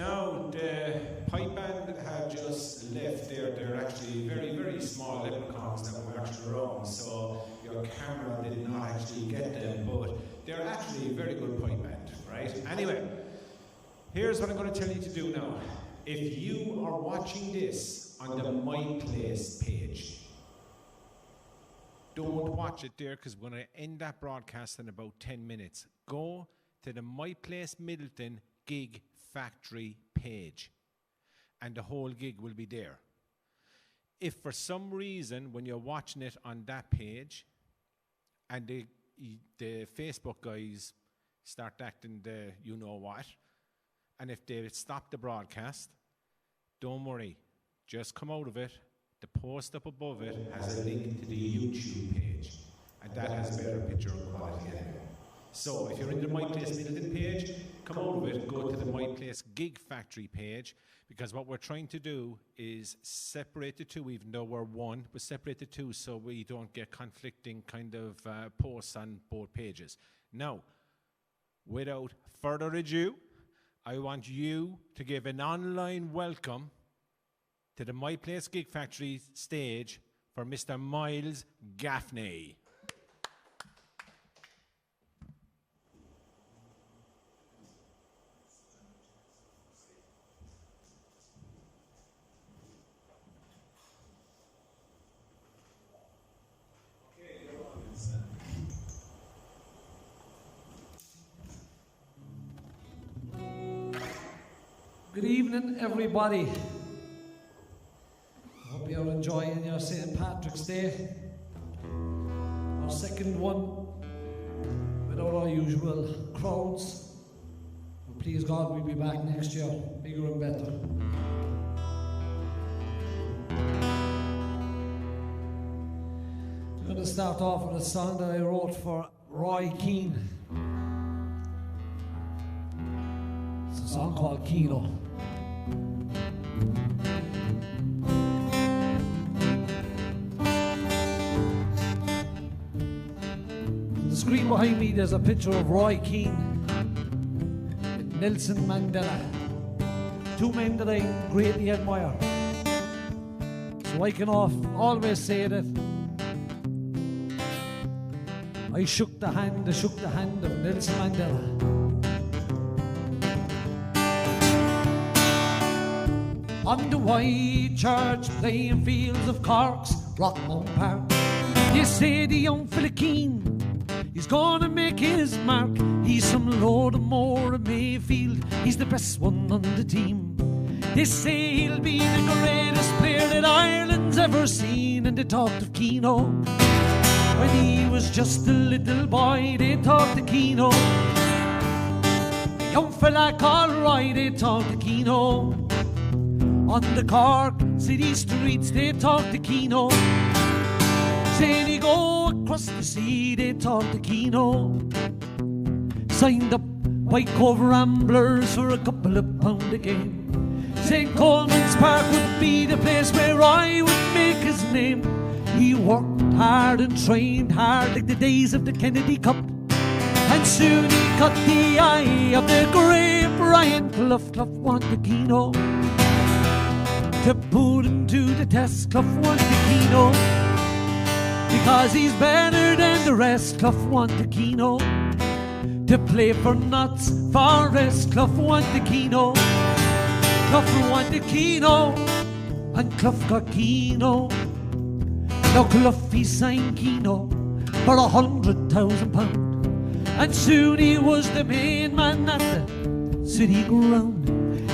now the pipe band have just left there. They're actually very, very small leprechauns that were actually around, so your camera did not actually get them, but they're actually a very good pipe band, right? Anyway, here's what I'm going to tell you to do now. If you are watching this on the My Place page, don't watch it there because we're going to end that broadcast in about 10 minutes. Go to the My Place Middleton Gig Factory page and the whole gig will be there. If for some reason when you're watching it on that page and the Facebook guys start acting the you know what, and if they stop the broadcast, don't worry, just come out of it. The post up above it has a link to the YouTube page, and that has better picture quality anyway. So if you're in the My Place Middleton page, come out of it, go to the My Place Gig Factory page, because what we're trying to do is separate the two, even though we're one, but separate the two so we don't get conflicting kind of posts on both pages. Now, without further ado, I want you to give an online welcome to the My Place Gig Factory stage for Mr. Myles Gaffney. Good evening, everybody. Hope you're enjoying your St. Patrick's Day. Our second one without our usual crowds. But please God, we'll be back next year, bigger and better. I'm going to start off with a song that I wrote for Roy Keane. It's a song called Keane. On the screen behind me there's a picture of Roy Keane and Nelson Mandela, two men that I greatly admire. So I can always say that I shook the hand of Nelson Mandela. On the white church playing fields of Cork's Rockmount Park, you say the young fella Keane, he's gonna make his mark. He's some Lord of Moore of Mayfield, he's the best one on the team. They say he'll be the greatest player that Ireland's ever seen. And they talked of Keane when he was just a little boy. They talked of Keane, the young fella called Roy. They talked of Keane on the Cork city streets. They talk to Keane, saying he go across the sea. They talk to Keane, signed up White Cove Ramblers for a couple of pound a game. St. Coleman's Park would be the place where I would make his name. He worked hard and trained hard like the days of the Kennedy Cup, and soon he caught the eye of the great Brian Clough. Clough wanted Keane to put him to the test. Clough wanted Keane because he's better than the rest. Clough wanted Keane to play for Notts Forest. Clough wanted Keane. Clough wanted Keane, and Clough got Keane. Now Clough he signed Keane for £100,000, and soon he was the main man at the city ground.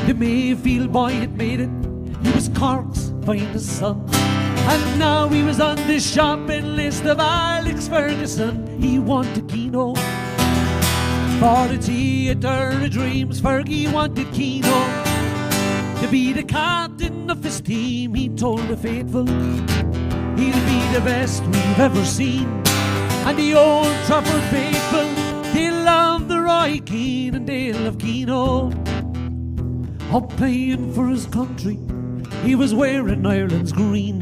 The Mayfield boy had made it. He was Cork's finest son, and now he was on the shopping list of Alex Ferguson. He wanted Keane for the theatre of dreams. Fergie wanted Keane to be the captain of his team. He told the faithful he'll be the best we've ever seen. And the Old Trafford faithful, they love the Roy Keane, and they love Keane playing for his country. He was wearing Ireland's green.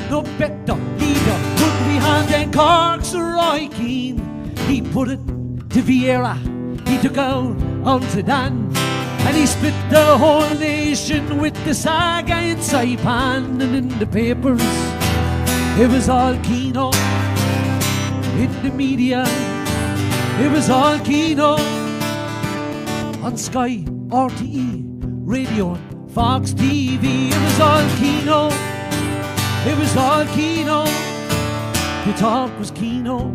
No better leader could be hand than Cork's Roy Keane. He put it to Vieira, he took out Zidane. And he split the whole nation with the saga in Saipan and in the papers. It was all Kino in the media. It was all Kino on Sky, RTE, Radio, Fox TV. It was all Kino. It was all Kino. The talk was Kino.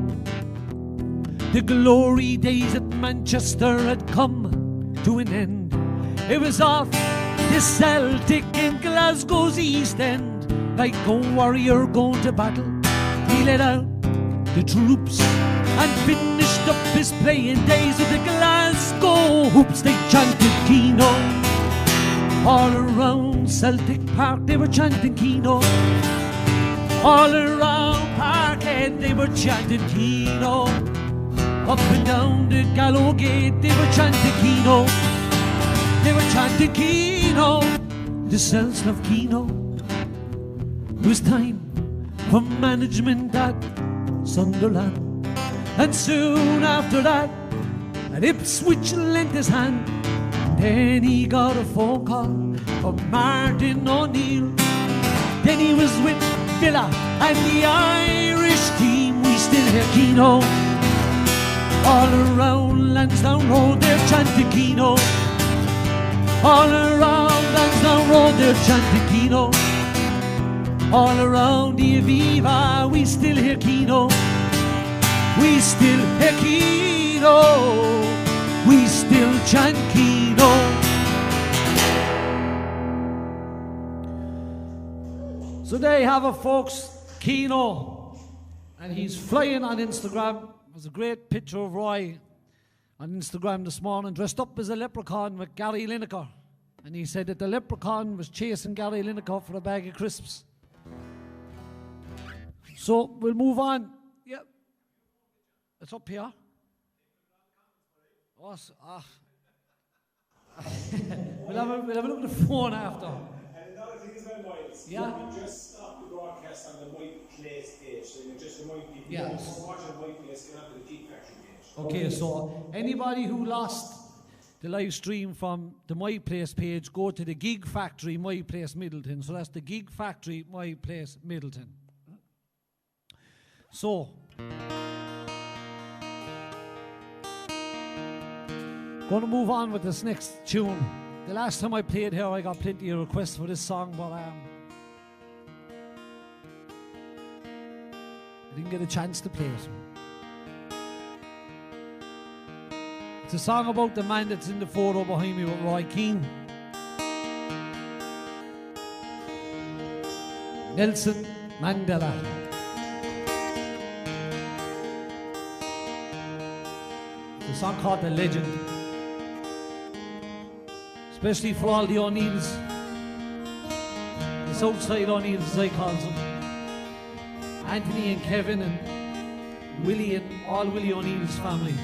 The glory days at Manchester had come to an end. It was off the Celtic in Glasgow's East End. Like a warrior going to battle, he let out the troops and finished up his playing days with the Glasgow Hoops. They chanted Kino. All around Celtic Park they were chanting Kino. All around Parkhead they were chanting Kino. Up and down the Gallowgate they were chanting Kino. They were chanting Kino. The Celts love Kino. It was time for management at Sunderland. And soon after that, at Ipswich lent his hand. Then he got a phone call from Martin O'Neill. Then he was with Villa and the Irish team. We still hear Kino. All around Lansdowne Road they're chanting Kino. All around Lansdowne Road they're chanting Kino. All around the Aviva we still hear Kino. We still hear Kino. We still chant Kino. So there you have it, folks. Kino. And he's flying on Instagram. There's a great picture of Roy on Instagram this morning, dressed up as a leprechaun with Gary Lineker. And he said that the leprechaun was chasing Gary Lineker for a bag of crisps. So we'll move on. Yep. It's up here. Oh, we'll have a look at the phone after. And another thing is about Myles. Yeah. You just stop the broadcast on the White Place page, so you just remind people. Yeah. Watching White Place, get onto the Geek Factory page. Okay, so anybody who lost the live stream from the My Place page, go to the Gig Factory My Place Middleton. So that's the Gig Factory My Place Middleton. So going to move on with this next tune. The last time I played here, I got plenty of requests for this song, but I didn't get a chance to play it. It's a song about the man that's in the photo behind me with Roy Keane. Nelson Mandela. It's a song called The Legend. Especially for all the O'Neills. The Southside O'Neills, as I call them. Anthony and Kevin and Willie and all Willie O'Neill's family.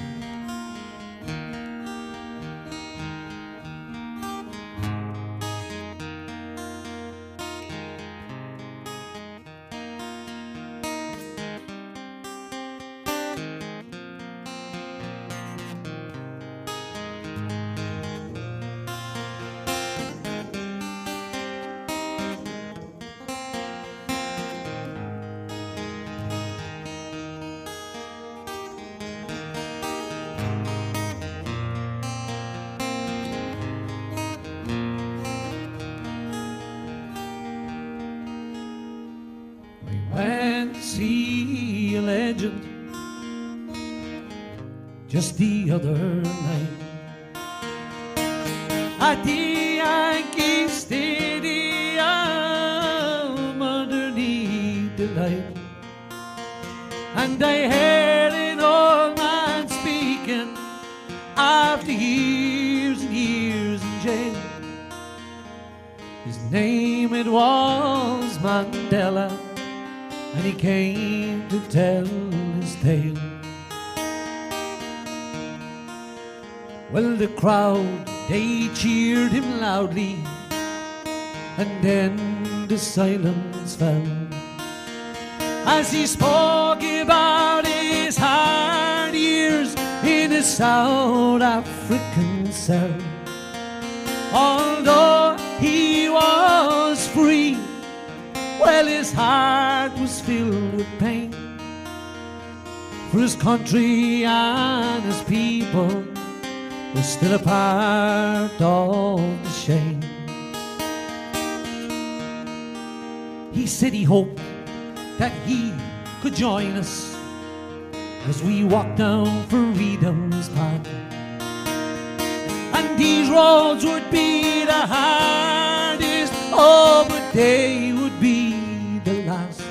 Just the other night at the Yankee Stadium underneath the light, and I heard an old man speaking after years and years in jail. His name it was Mandela, and he came to tell his tale. Well, the crowd, they cheered him loudly, and then the silence fell as he spoke about his hard years in a South African cell. Although he was free, well, his heart was filled with pain for his country and his people was still a part of the shame. He said he hoped that he could join us as we walk down freedom's path, and these roads would be the hardest, oh, but they would be the last,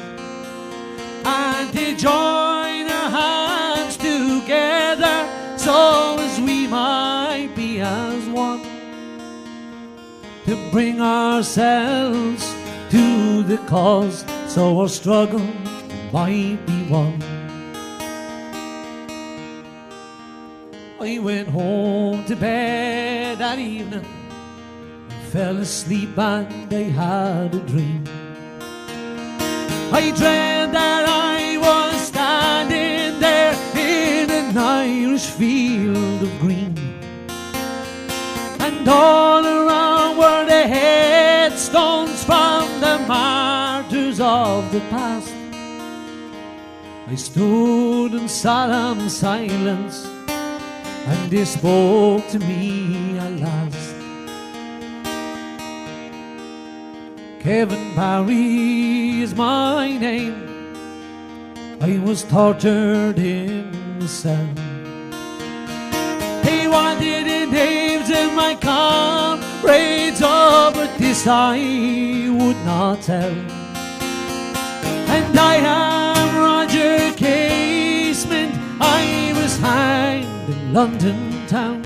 and they join our hands together so as we might be as one, to bring ourselves to the cause so our struggle might be won. I went home to bed that evening, fell asleep and I had a dream. I dreamed that I was standing there in an Irish field of green, and all around were the headstones from the martyrs of the past. I stood in solemn silence and they spoke to me at last. Kevin Barry is my name. I was tortured in the cell. They wanted the names of my comrades, oh, but this I would not tell. And I am Roger Casement. I was hanged in London town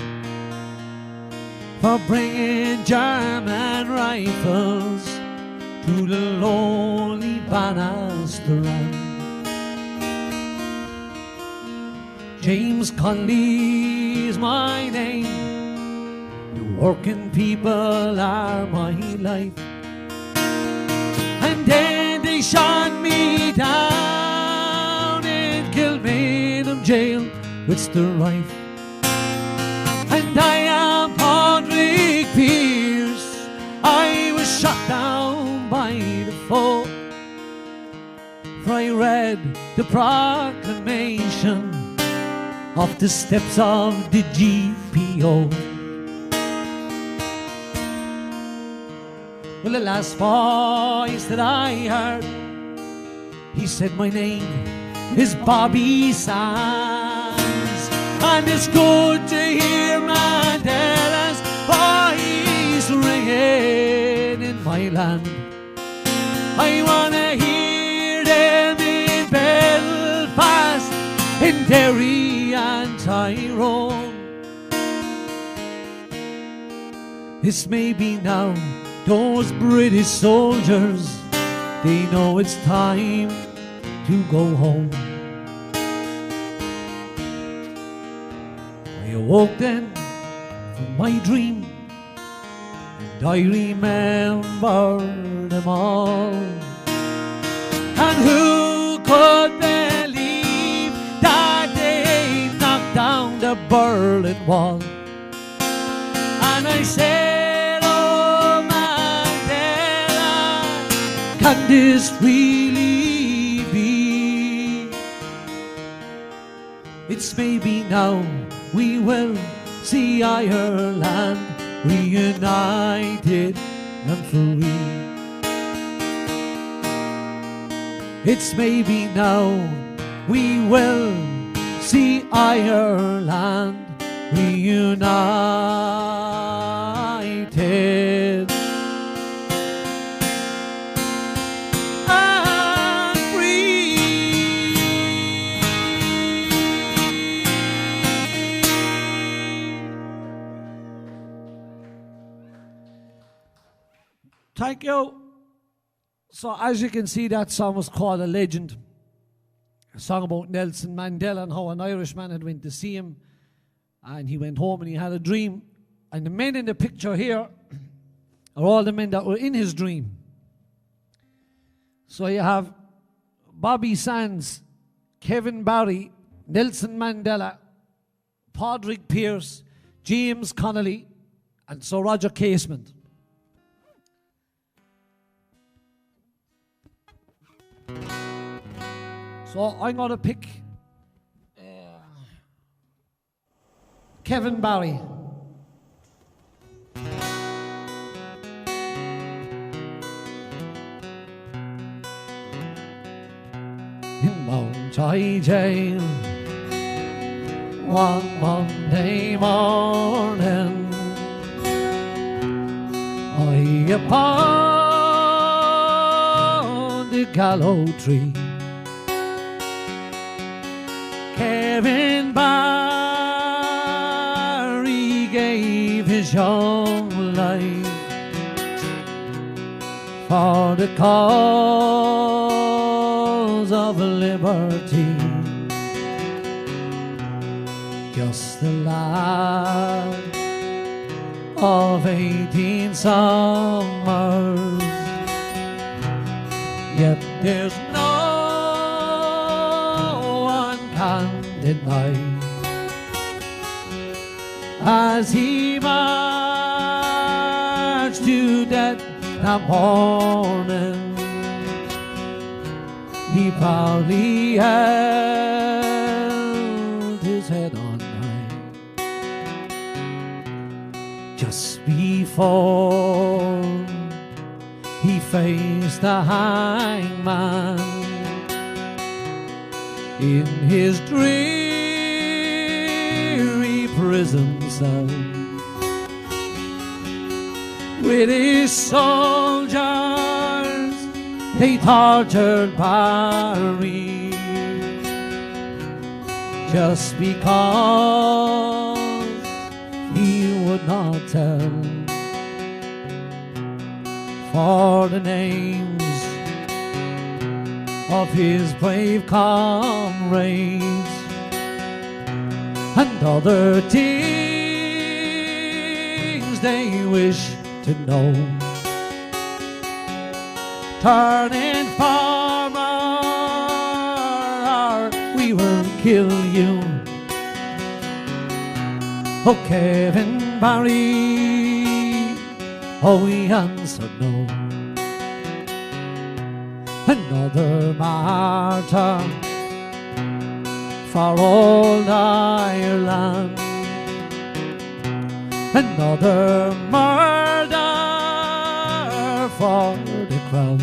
for bringing German rifles to the lonely Bannisterland. James Conley is my name. The working people are my life. And then they shot me down in Kilmainham jail with the rifle. And I am Padraig Pearce. I was shot down by the foe, for I read the proclamation off the steps of the GPO. Well, the last voice that I heard, he said my name is Bobby Sands, and it's good to hear Mandela's voice ringing in my land. I wanna hear them in Belfast, in Derry and Tyrone. This may be now those British soldiers, they know it's time to go home. I awoke then from my dream, and I remember them all. And who could believe that they knocked down the Berlin Wall? And I said, oh Mandela, can this really be? It's maybe now we will see Ireland reunited and free. It's maybe now we will see Ireland reunited and free. Thank you. So as you can see, that song was called A Legend. A song about Nelson Mandela and how an Irishman had went to see him, and he went home and he had a dream. And the men in the picture here are all the men that were in his dream. So you have Bobby Sands, Kevin Barry, Nelson Mandela, Padraig Pearce, James Connolly, and Sir Roger Casement. So I'm going to pick Kevin Barry. In Mount Jail one Monday morning, I upon the gallows tree, Kevin Barry gave his young life for the cause of liberty. Just a lad of 18 summers, yet there's no one can deny, as he marched to death that morning, he proudly held his head on high. Just before he faced the hangman in his dreary prison cell, with his soldiers they tortured Barry, just because he would not tell for the names of his brave comrades and other things they wish to know. Turning farmer, or we will kill you. Oh, Kevin Barry, oh, we answered no. Another martyr for old Ireland, another murder for the crown,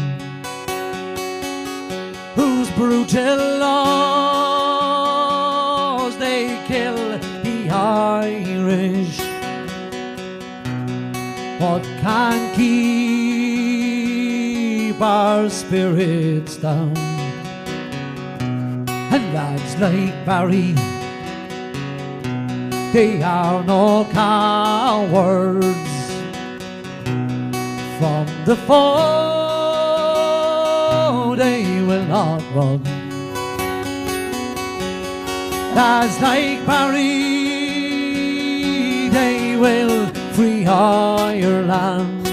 whose brutal laws they kill the Irish. What can keep our spirits down? And lads like Barry, they are no cowards. From the foe they will not run. Lads like Barry, they will free Ireland.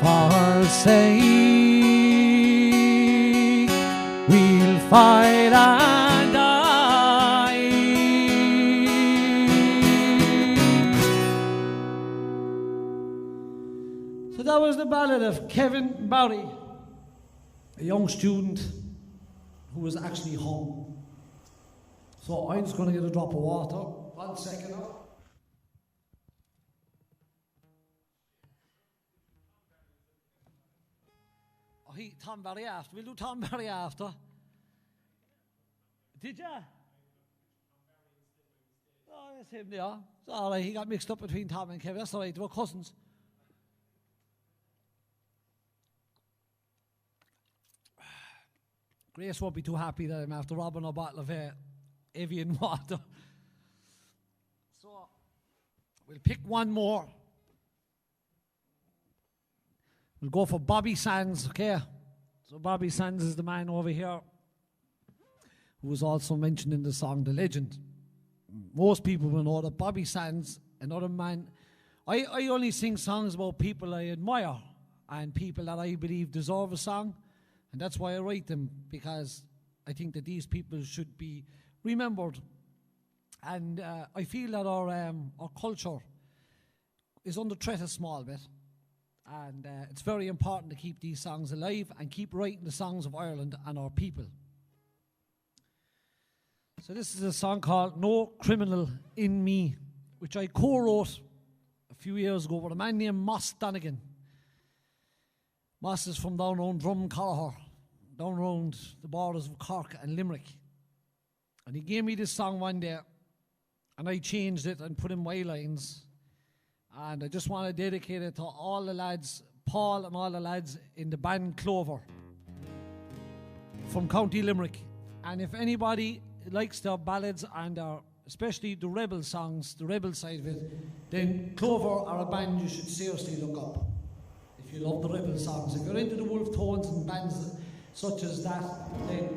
For her sake we'll fight and die. So that was the ballad of Kevin Barry, a young student who was actually hung. So I'm just going to get a drop of water. 1 second now. Oh, Tom Barry after. We'll do Tom Barry after. Did ya? Oh, that's him there. It's all right. He got mixed up between Tom and Kevin. That's all right. They were cousins. Grace won't be too happy that I'm after robbing a bottle of Evian water. So we'll pick one more. We'll go for Bobby Sands, okay? So Bobby Sands is the man over here who was also mentioned in the song The Legend. Most people will know that Bobby Sands, another man. I only sing songs about people I admire and people that I believe deserve a song. And that's why I write them, because I think that these people should be remembered And I feel that our culture is under threat a small bit. And it's very important to keep these songs alive and keep writing the songs of Ireland and our people. So this is a song called No Criminal in Me, which I co-wrote a few years ago with a man named Moss Donegan. Moss is from down around Drumcarr, down around the borders of Cork and Limerick. And he gave me this song one day, and I changed it and put in my lines. And I just want to dedicate it to all the lads, Paul and all the lads in the band Clover from County Limerick. And if anybody likes their ballads and especially the rebel songs, the rebel side of it, then Clover are a band you should seriously look up if you love the rebel songs. If you're into the Wolf Tones and bands such as that, then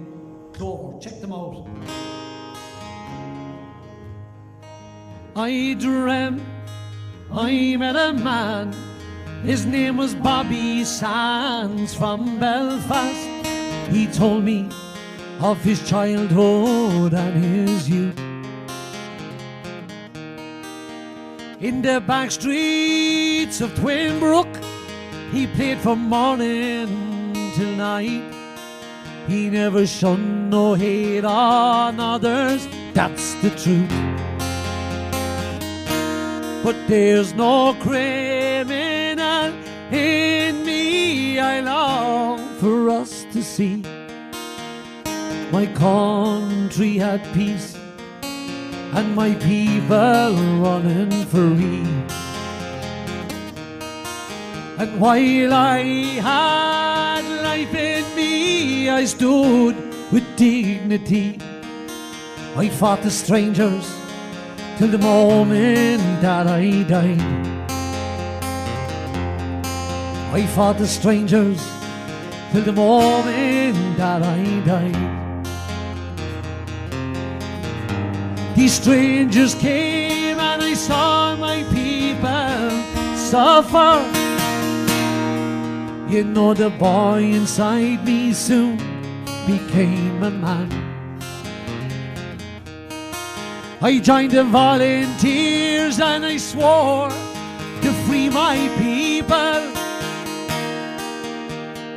Clover, check them out. I dreamt I met a man, his name was Bobby Sands from Belfast. He told me of his childhood and his youth. In the back streets of Twinbrook, he played from morning till night. He never shunned nor hate on others, that's the truth. But there's no criminal in me, I long for us to see my country at peace and my people running free. And while I had life in me, I stood with dignity. I fought the strangers till the moment that I died. I fought the strangers till the moment that I died. These strangers came and I saw my people suffer. You know, the boy inside me soon became a man. I joined the volunteers and I swore to free my people.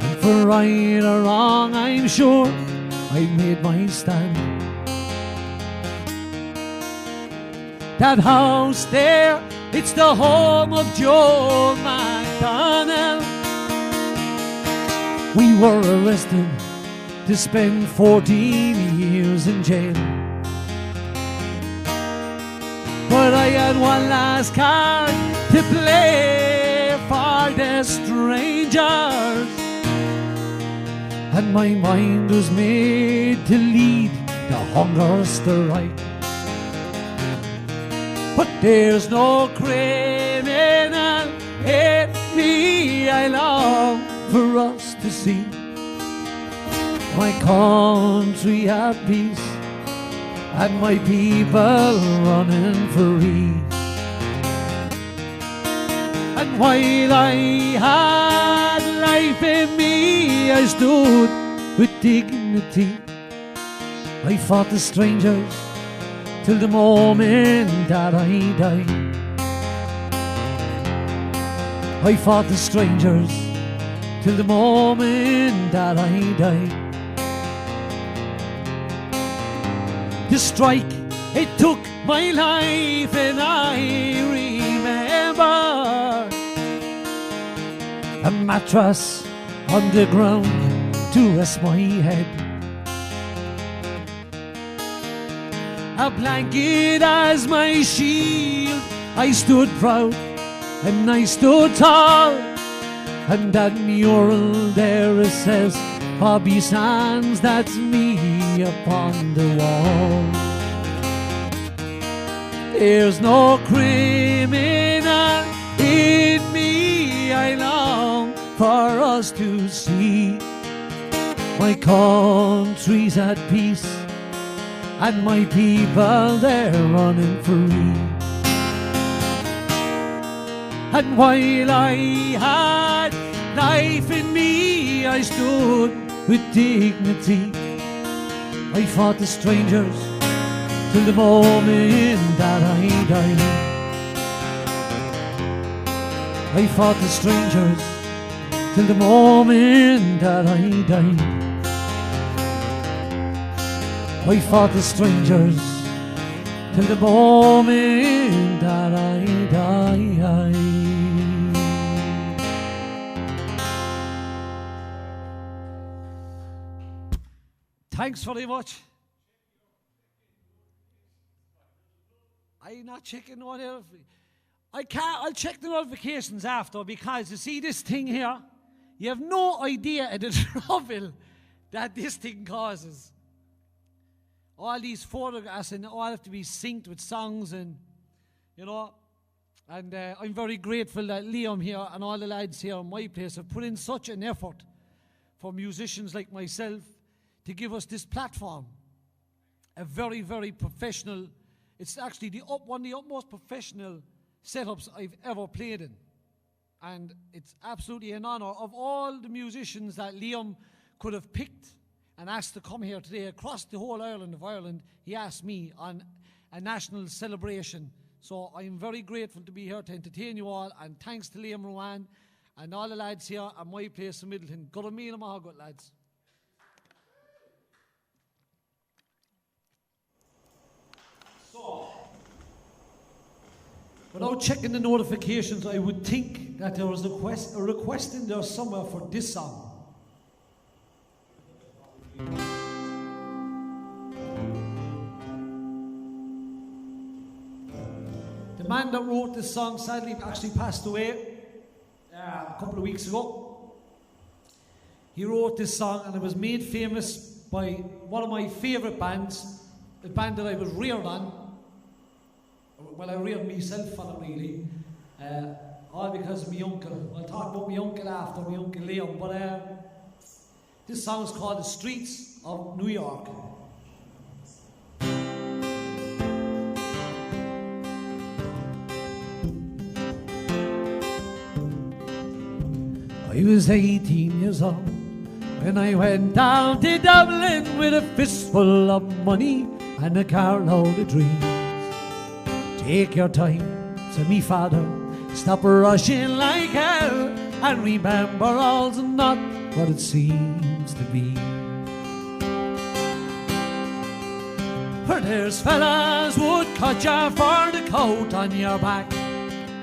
And for right or wrong, I'm sure I made my stand. That house there, it's the home of Joe MacDonald. We were arrested to spend 14 years in jail. But I had one last card to play for the strangers, and my mind was made to lead the hunger strike. But there's no criminal in me, I long for us to see my country at peace and my people running free. And while I had life in me, I stood with dignity. I fought the strangers till the moment that I died. I fought the strangers till the moment that I died. The strike, it took my life, and I remember a mattress on the ground to rest my head, a blanket as my shield. I stood proud and I stood tall, and that mural there it says Bobby Sands, that's me upon the wall. There's no criminal in me, I long for us to see my country's at peace and my people they're running free. And while I had life in me, I stood with dignity. I fought the strangers till the moment that I died. I fought the strangers till the moment that I died. I fought the strangers till the moment that I died. Thanks very much. I'm not checking what else. I'll check the notifications after, because you see this thing here, you have no idea of the trouble that this thing causes. All these photographs and all have to be synced with songs, and you know, and I'm very grateful that Liam here and all the lads here in my place have put in such an effort for musicians like myself to give us this platform. A very, very professional, it's actually one of the utmost professional setups I've ever played in. And it's absolutely an honor. Of all the musicians that Liam could have picked and asked to come here today across the whole island of Ireland, he asked me on a national celebration. So I'm very grateful to be here to entertain you all, and thanks to Liam Rowan and all the lads here at my place in Middleton. Good on me and my good lads. So, without checking the notifications, I would think that there was a request in there somewhere for this song. The man that wrote this song sadly actually passed away a couple of weeks ago. He wrote this song and it was made famous by one of my favourite bands, a band that I was reared on. Well, I reared myself on it really, all because of my uncle. I'll talk about my uncle after, my Uncle Liam, but this song is called The Streets of New York. I was 18 years old when I went down to Dublin with a fistful of money and a carload of dreams. Take your time, said me father, stop rushing like hell, and remember all's not what it seems to be. For there's fellas would cut you for the coat on your back,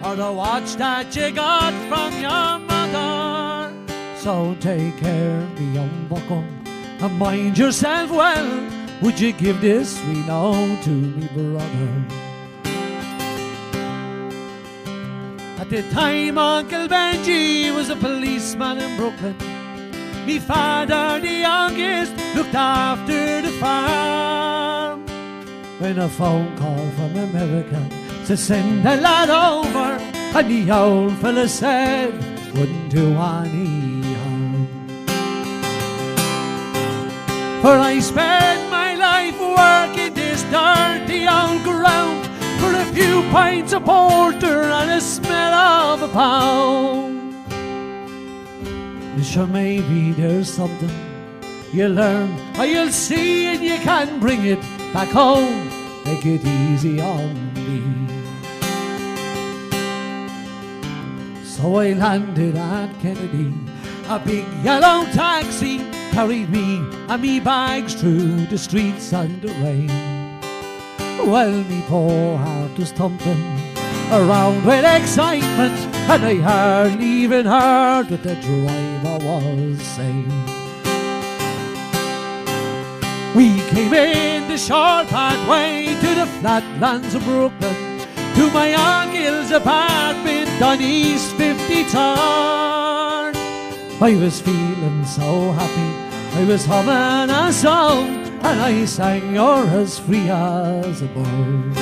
or the watch that you got from your mother. So take care, be young bucko, and mind yourself well. Would you give this renown to me brother? At the time Uncle Benji was a policeman in Brooklyn. Me father, the youngest, looked after the farm. When a phone call from America to send a lad over, and the old fella said, wouldn't do any harm. For I spent my life working this dirty old ground for a few pints of porter and a smell of a pound. Sure, maybe there's something you learn or you'll see, and you can bring it back home. Make it easy on me. So I landed at Kennedy. A big yellow taxi carried me and me bags through the streets and the rain. Well, me poor heart was thumping around with excitement, and I hardly even heard what the driver was saying. We came in the short pathway to the flatlands of Brooklyn, to my uncle's apartment on East 53rd. I was feeling so happy, I was humming a song, and I sang "You're as free as a bird."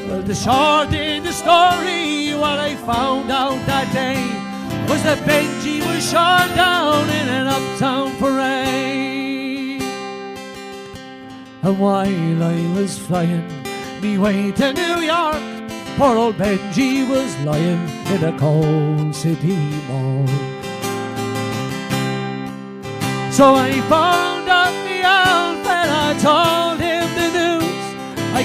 Well, the short in the story, what I found out that day was that Benji was shot down in an uptown parade. And while I was flying me way to New York, poor old Benji was lying in a cold city morgue. So I phoned up the old fella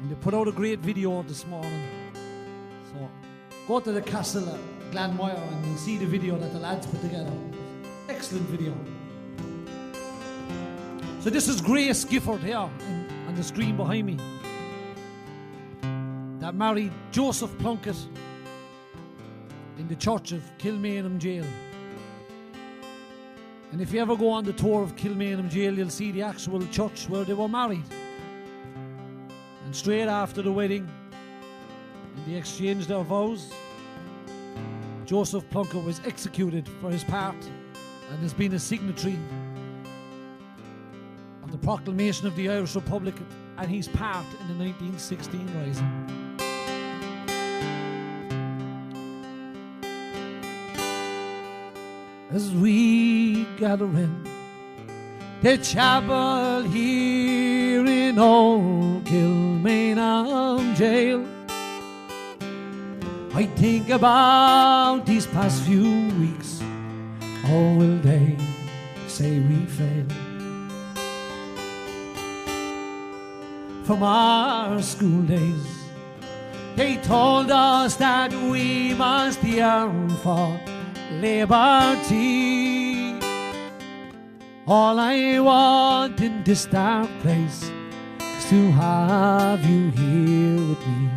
And they put out a great video this morning. So go to the castle at Glanmire and you'll see the video that the lads put together. Excellent video. So this is Grace Gifford here on the screen behind me, that married Joseph Plunkett in the church of Kilmainham Jail. And if you ever go on the tour of Kilmainham Jail, you'll see the actual church where they were married. And straight after the wedding, and they exchanged their vows, Joseph Plunkett was executed for his part and has been a signatory of the proclamation of the Irish Republic and his part in the 1916 Rising. As we gather in the chapel here in old Kilmainham Jail, I think about these past few weeks. Or will they say we failed? From our school days, they told us that we must yearn for liberty. All I want in this dark place is to have you here with me.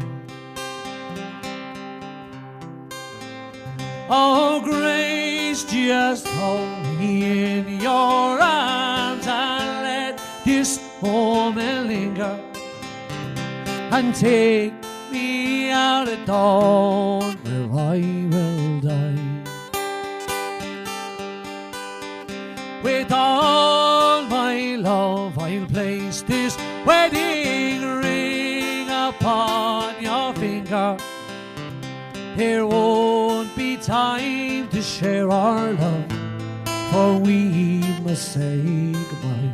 Oh, grace, just hold me in your arms and let this moment linger, and take me out at dawn where I will die. With all my love I'll place this wedding ring upon your finger. There won't be time to share our love, for we must say goodbye.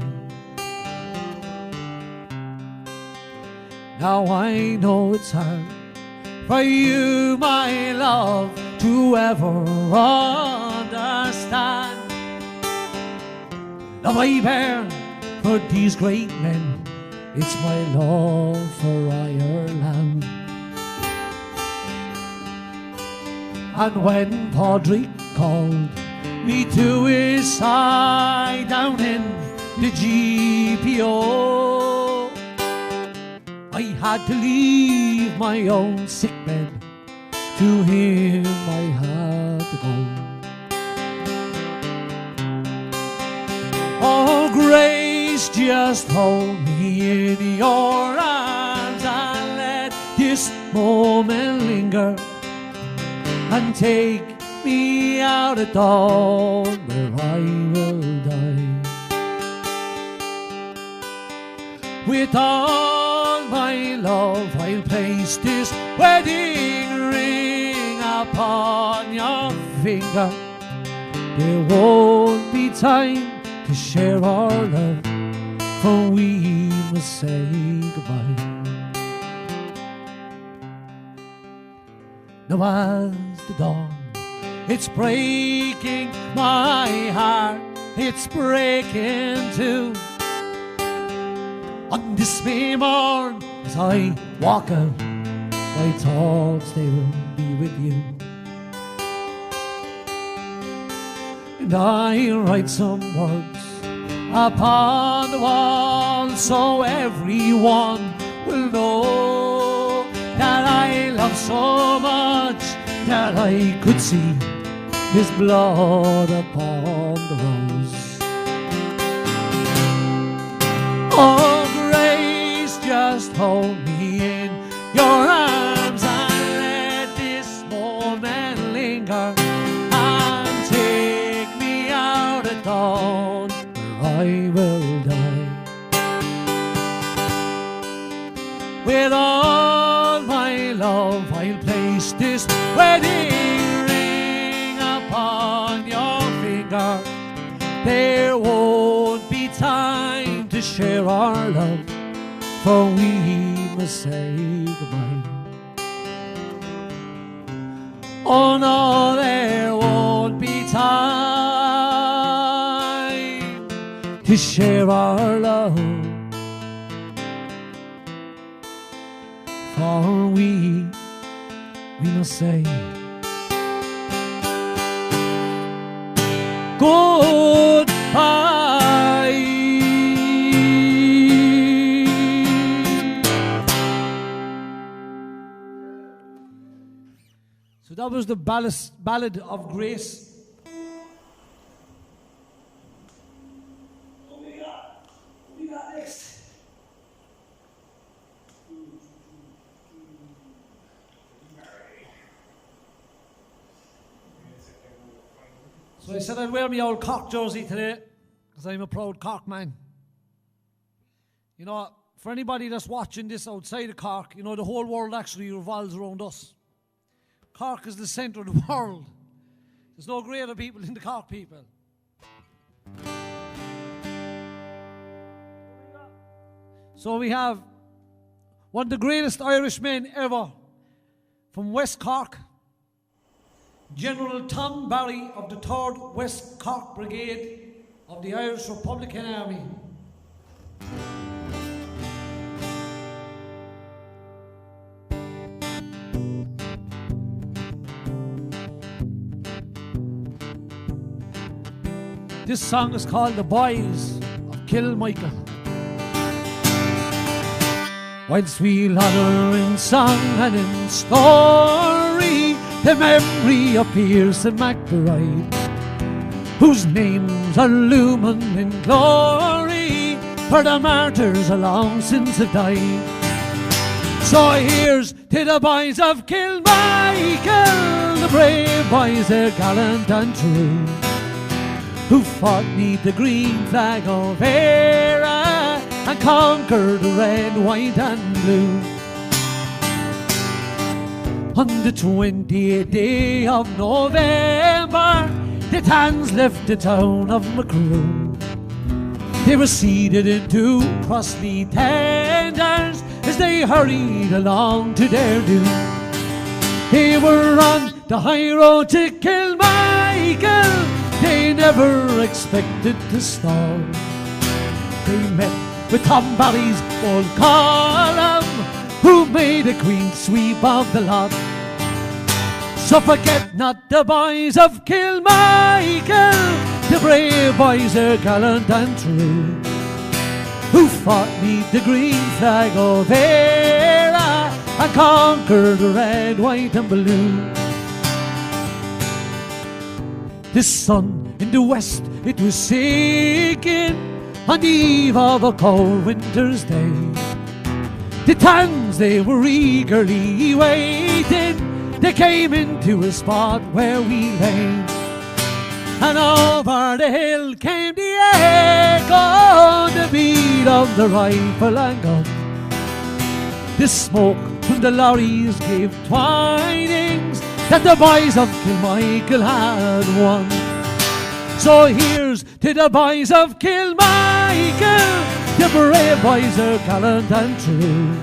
Now I know it's hard for you, my love, to ever understand. Love I bear for these great men, it's my love for Ireland. And when Padraig called me to his side down in the GPO, I had to leave my own sick bed. To him I had to go. Oh, grace, just hold me in your arms and let this moment linger, and take me out at dawn where I will die. With all my love I'll place this wedding ring upon your finger. There won't be time to share our love, for we must say goodbye. Now as the dawn, it's breaking my heart, it's breaking too. On this May morn, as I walk out, my thoughts they will be with you. And I'll write some words upon the wall, so everyone will know that I love so much that I could see his blood upon the rose. Oh, grace, just hold me in your arms and let this moment linger, and take me out at dawn where I will die. With all my love I'll place this wedding ring upon your finger. There won't be time to share our love, for we must say goodbye. Oh no, there won't be time to share our love, for we must say goodbye. So that was the Ballad of Grace. What we got next? So I said I'd wear my old Cork jersey today, because I'm a proud Cork man. You know, for anybody that's watching this outside of Cork, you know, the whole world actually revolves around us. Cork is the centre of the world. There's no greater people than the Cork people. So we have one of the greatest Irishmen ever from West Cork, General Tom Barry of the 3rd West Cork Brigade of the Irish Republican Army. This song is called The Boys of Kilmichael. Whilst we'll honour in song and in story the memory of Pierce and McBride, whose names are looming in glory, for the martyrs are long since have died. So here's to the boys of Kilmichael, the brave boys, they're gallant and true, who fought 'neath the green flag of Era and conquered the red, white and blue. On the 20th day of November, the Tans left the town of Macroom. They were seated in 2 costly tenders as they hurried along to their doom. They were on the high road to Kilmichael. They never expected to stall. They met with Tom Barry's old column, who made a clean sweep of the lot. So forget not the boys of Kilmichael, the brave boys are gallant and true, who fought 'neath the green flag of Era and conquered the red, white and blue. The sun in the west, it was sinking on the eve of a cold winter's day. The Tans, they were eagerly waiting. They came into a spot where we lay, and over the hill came the echo, the beat of the rifle and gun. The smoke from the lorries gave tidings that the boys of Kilmichael had won. So here's to the boys of Kilmichael, the brave boys are gallant and true,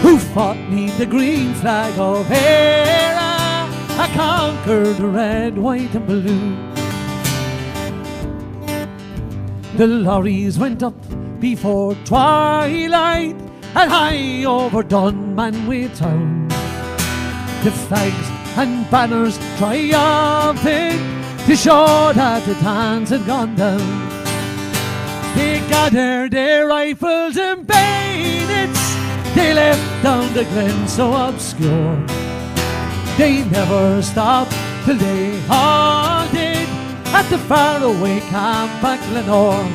who fought 'neath the green flag of Era and conquered the red, white and blue. The lorries went up before twilight and high over Dunmanway town. The flags and banners triumphing to show that the Tans had gone down. They gathered their rifles and bayonets, they left down the glen so obscure. They never stopped till they halted at the faraway camp at Glenore.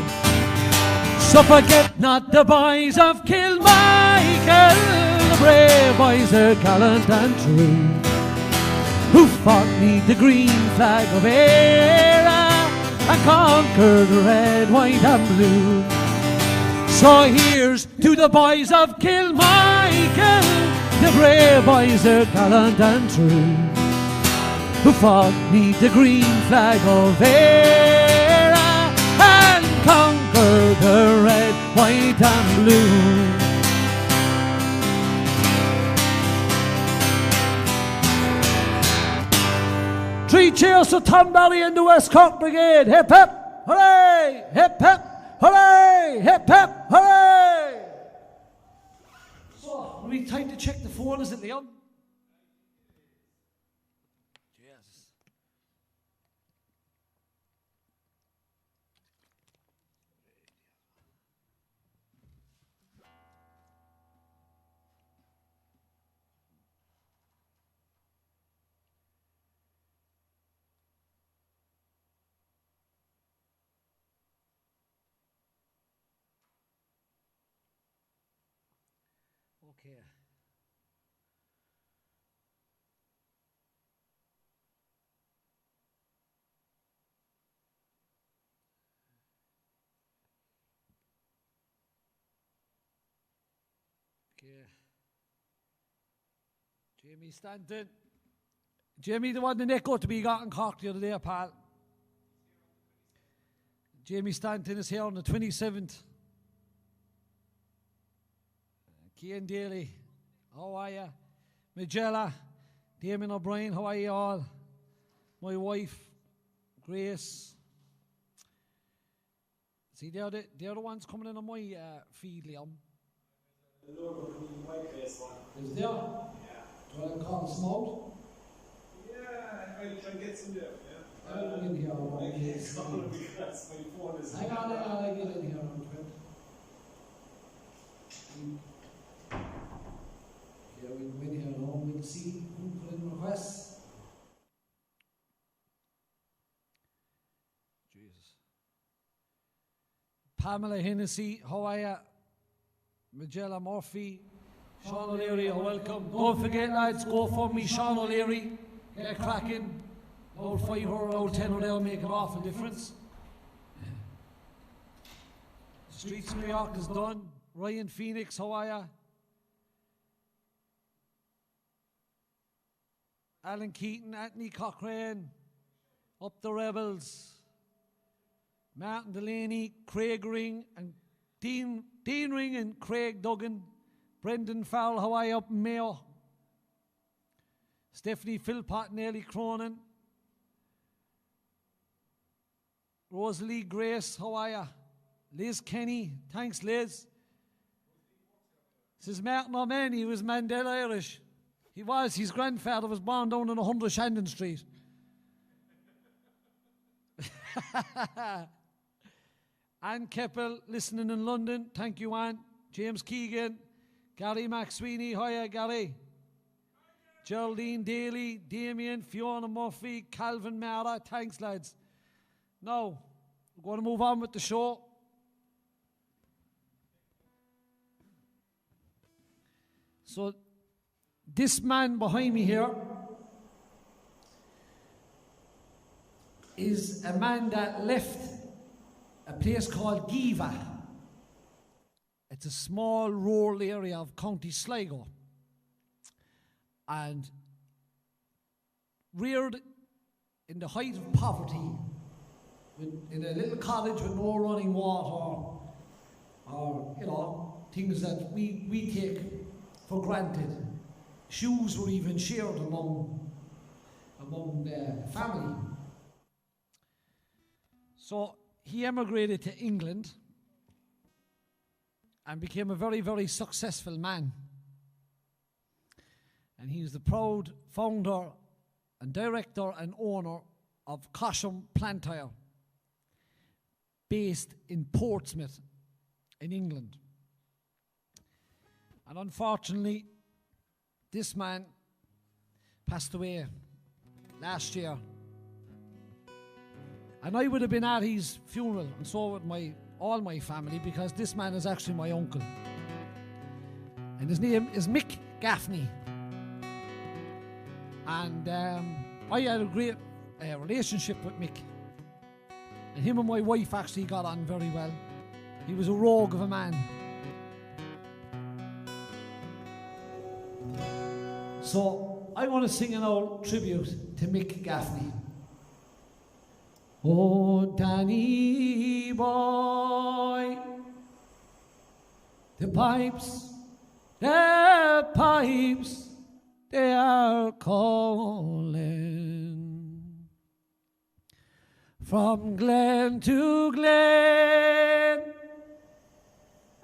So forget not the boys of Kilmichael, the brave boys are gallant and true, who fought 'neath the green flag of Era and conquered the red, white and blue. So here's to the boys of Kilmichael, the brave boys are gallant and true, who fought 'neath the green flag of Era and conquered the red, white and blue. Three cheers to Tom Barry and the West Cork Brigade. Hip hip, hooray! Hip hip, hooray! Hip hip, hooray! So, we take the phone, is it, Leon? Jesus. Okay. Okay. Jamie Stanton. Jamie, the one the neck out to be got in Cork the other day, pal. Jamie Stanton is here on the 27th. Keane Daly, how are you? Magella, Damien O'Brien, how are you all? My wife, Grace. See, they're the ones coming in on my feed, Liam. The logo from my place one. Is there? Yeah. Do I call them smoke? Yeah, I'll try and get some there. Yeah. I'll get in here. I can't call it because my phone is. Hang on, I'll get in here. Yeah, we can win here now. We'll see who put in requests. Jesus. Pamela Hennessy, how are you? Magella Murphy, Sean O'Leary, you're welcome. Don't forget, lads, go for me, Sean O'Leary. Get cracking. Old 5 or old 10 or they'll make an awful difference. Streets New York is done. Ryan Phoenix, how are you? Alan Keaton, Anthony Cochrane, Up the Rebels, Martin Delaney, Craig Ring, and Dean Ring and Craig Duggan, Brendan Farrell, how are you up in Mayo? Stephanie Philpott and Ellie Cronin, Rosalie Grace, how are you? Liz Kenny, thanks Liz. This is Martin O'Mahony, he was Mandela Irish. He was, his grandfather was born down on 100 Shandon Street. Anne Keppel, listening in London. Thank you, Anne. James Keegan. Gary McSweeney. Hiya, Gary. Geraldine Daly. Damien. Fiona Murphy. Calvin Mara. Thanks, lads. Now, we're going to move on with the show. So, this man behind me here is a man that left a place called Giva. It's a small rural area of County Sligo. And reared in the height of poverty, in a little cottage with no running water, or, you know, things that we take for granted. Shoes were even shared among the family. So he emigrated to England and became a very, very successful man. And he was the proud founder and director and owner of Cosham Plantire, based in Portsmouth in England. And unfortunately, this man passed away last year. And I would have been at his funeral, and so would all my family, because this man is actually my uncle. And his name is Mick Gaffney. And I had a great relationship with Mick. And him and my wife actually got on very well. He was a rogue of a man. So I want to sing an old tribute to Mick Gaffney. Oh, Danny boy, the pipes, they are calling from glen to glen.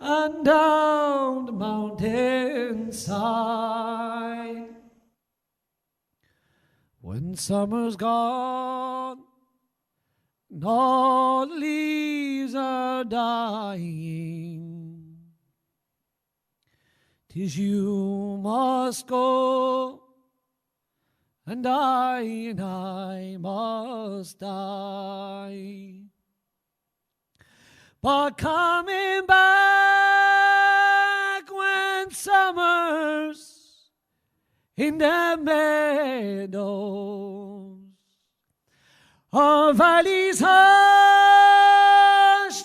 and down the mountainside. When summer's gone and all the leaves are dying, 'tis you must go, and I must die. But coming back when summer's in the meadows, our valleys hushed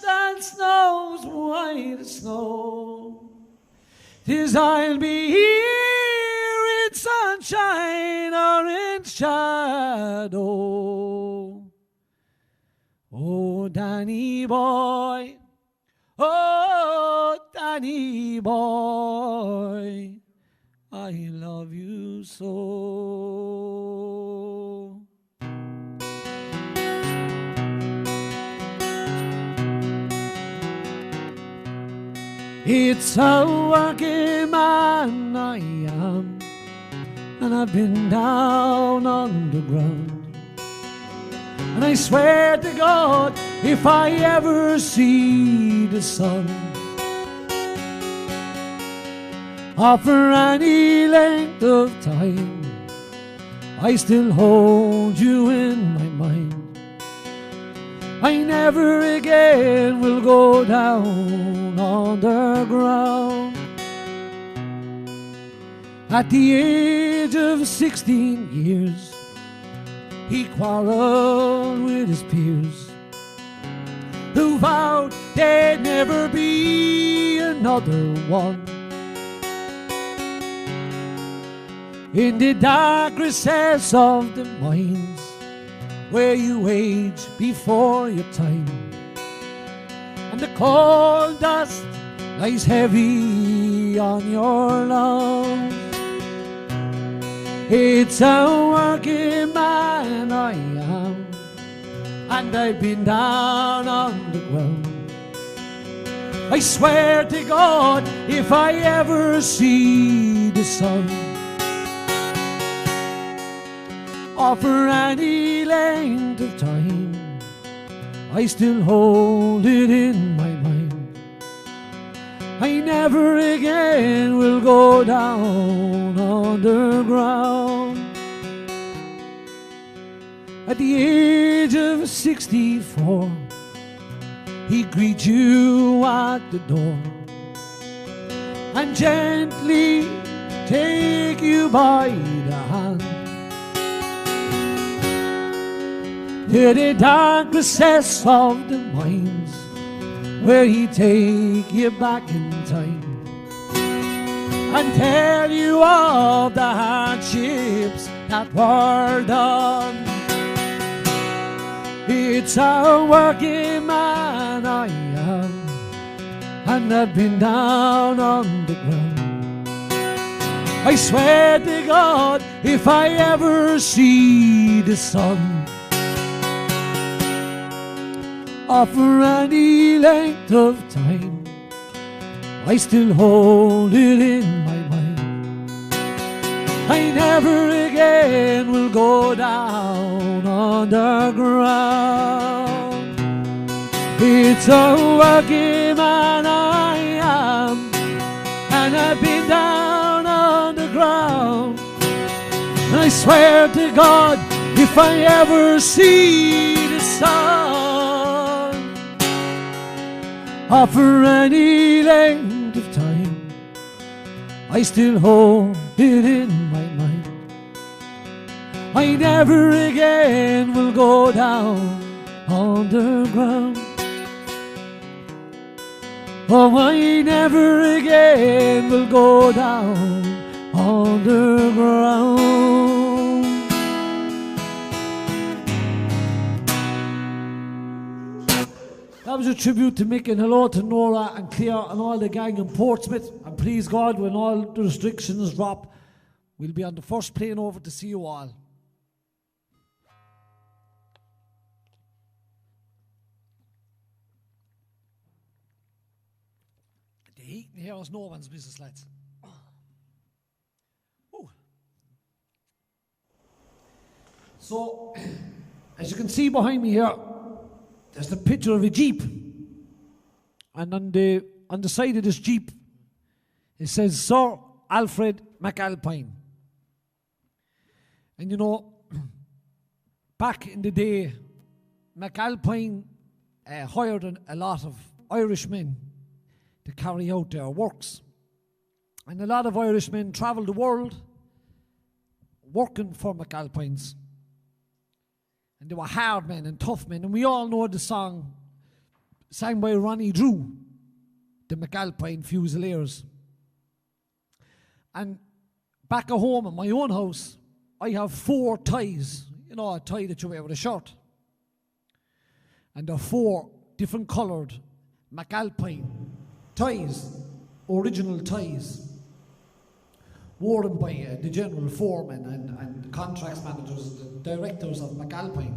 and snows white as snow, 'tis I'll be here in sunshine or in shadow. Oh, Danny boy, oh, Danny boy, I love you so. It's a working man I am, and I've been down on the ground. And I swear to God, if I ever see the sun, for any length of time, I still hold you in my mind. I never again will go down underground. At the age of 16 years, he quarreled with his peers, who vowed there'd never be another one. In the dark recess of the mines, where you age before your time, and the cold dust lies heavy on your lungs. It's a working man I am, and I've been down on the ground. I swear to God, if I ever see the sun, or for any length of time, I still hold it in my mind. I never again will go down underground. At the age of 64, he greets you at the door and gently take you by the hand to the dark recess of the mines, where he take you back in time and tell you of the hardships that were done. It's a working man I am, and I've been down on the ground. I swear to God, if I ever see the sun, or for any length of time, I still hold it in my mind. I never again will go down underground. It's a working man I am, and I've been down on the ground. And I swear to God, if I ever see the sun, or for any length of time, I still hold it in my mind. I never again will go down underground. Oh, I never again will go down underground. That was a tribute to Mick, and hello to Nora and Claire and all the gang in Portsmouth. And please God, when all the restrictions drop, we'll be on the first plane over to see you all. Here was no one's business, lads. Ooh. So, as you can see behind me here, there's the picture of a Jeep. And on the side of this Jeep, it says Sir Alfred McAlpine. And you know, back in the day, McAlpine hired a lot of Irishmen to carry out their works. And a lot of Irishmen travelled the world working for McAlpines. And they were hard men and tough men. And we all know the song sang by Ronnie Drew, the McAlpine Fusiliers. And back at home in my own house, I have 4 ties. You know, a tie that you wear with a shirt. And they're 4 different coloured McAlpine ties, original ties, worn by the general foreman and the contracts managers, the directors of McAlpine.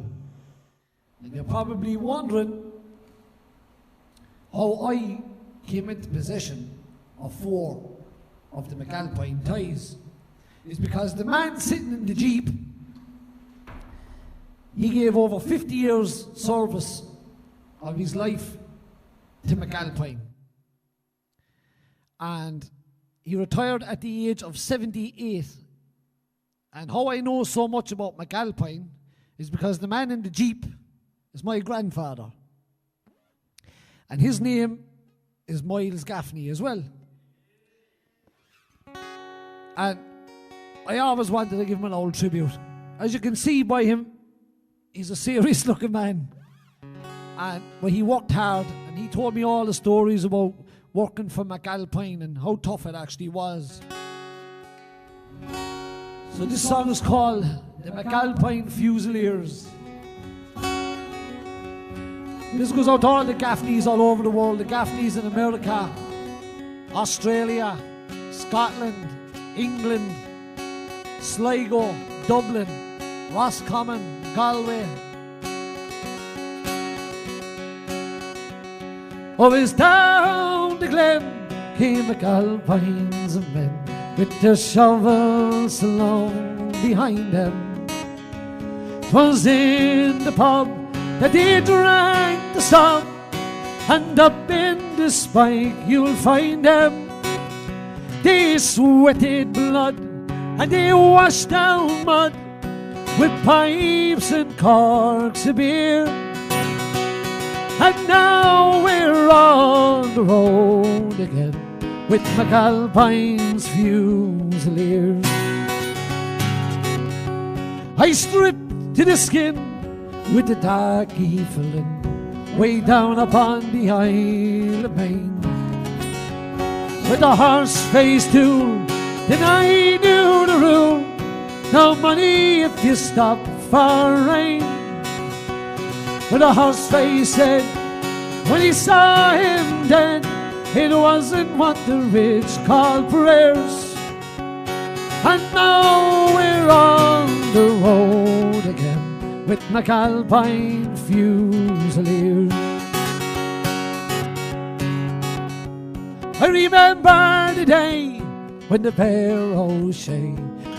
And you're probably wondering how I came into possession of 4 of the McAlpine ties. It's because the man sitting in the Jeep, he gave over 50 years service of his life to McAlpine. And he retired at the age of 78. And how I know so much about McAlpine is because the man in the Jeep is my grandfather. And his name is Myles Gaffney as well. And I always wanted to give him an old tribute. As you can see by him, he's a serious looking man. But he worked hard, and he told me all the stories about working for McAlpine and how tough it actually was. So this song is called The McAlpine Fusiliers. This goes out to all the Gaffneys all over the world, the Gaffneys in America, Australia, Scotland, England, Sligo, Dublin, Roscommon, Galway. Of his down the glen came McAlpines and men with their shovels along behind them. 'Twas in the pub that they drank the song, and up in the spike you'll find them. They sweated blood and they washed down mud with pipes and corks of beer. And now we're on the road again with McAlpine's Fusiliers. I stripped to the skin with the darky filling way down upon the Isle of Man. With a horse-faced tool, then I knew the rule: no money if you stop for rain. But the horse-face said when he saw him dead, it wasn't what the rich call prayers. And now we're on the road again with McAlpine Fusiliers. I remember the day when the pair O'Shea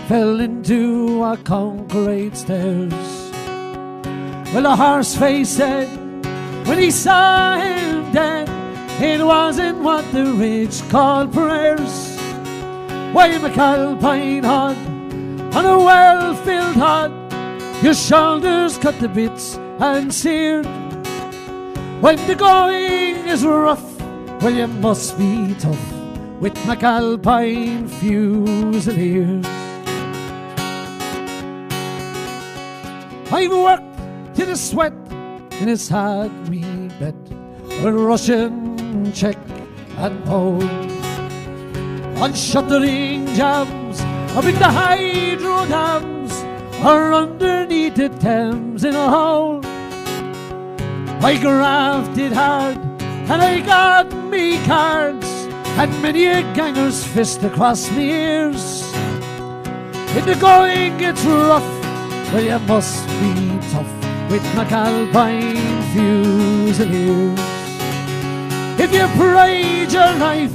fell into a concrete stairs. Well, the horse-face said when he saw him dead, it wasn't what the rich call prayers. Why, McAlpine hod, on a well-filled hod, your shoulders cut to bits and seared. When the going is rough, well, you must be tough with McAlpine Fusiliers. I've worked to the sweat, and it's had me bet with Russian check and pole on shuttering jams up in the hydro dams or underneath the Thames in a hole. I grafted hard and I got me cards and many a ganger's fist across me ears. If the going gets rough, well, you must be tough with McAlpine Fusiliers. If you pride your life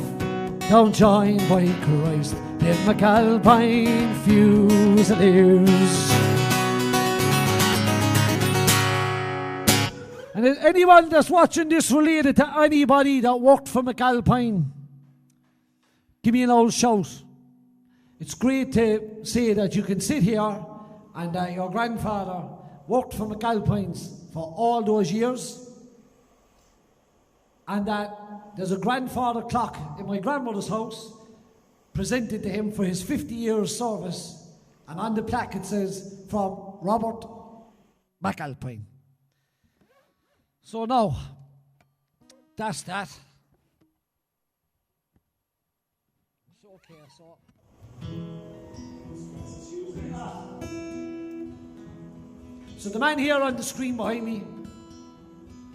joined by Christ, then McAlpine Fusiliers. And is anyone that's watching this related to anybody that worked for McAlpine? Give me an old shout. It's great to say that you can sit here and that your grandfather worked for McAlpines for all those years, and that there's a grandfather clock in my grandmother's house presented to him for his 50 years service, and on the plaque it says, from Robert McAlpine. So now, that's that. It's okay, so. So the man here on the screen behind me,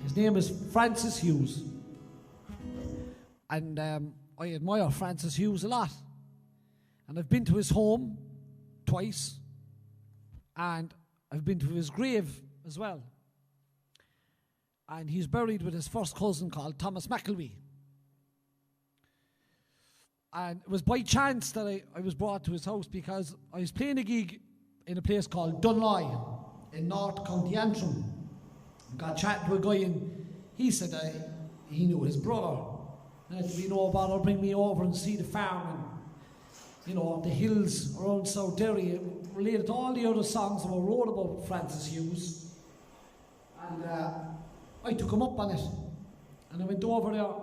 his name is Francis Hughes. And I admire Francis Hughes a lot. And I've been to his home twice. And I've been to his grave as well. And he's buried with his first cousin called Thomas McElwee. And it was by chance that I was brought to his house because I was playing a gig in a place called Dunloy in North County Antrim. I got chatting to a guy and he said he knew his brother. And it would be no bother, bring me over and see the farm and, you know, the hills around South Derry. It related to all the other songs that were wrote about Francis Hughes. And I took him up on it. And I went over there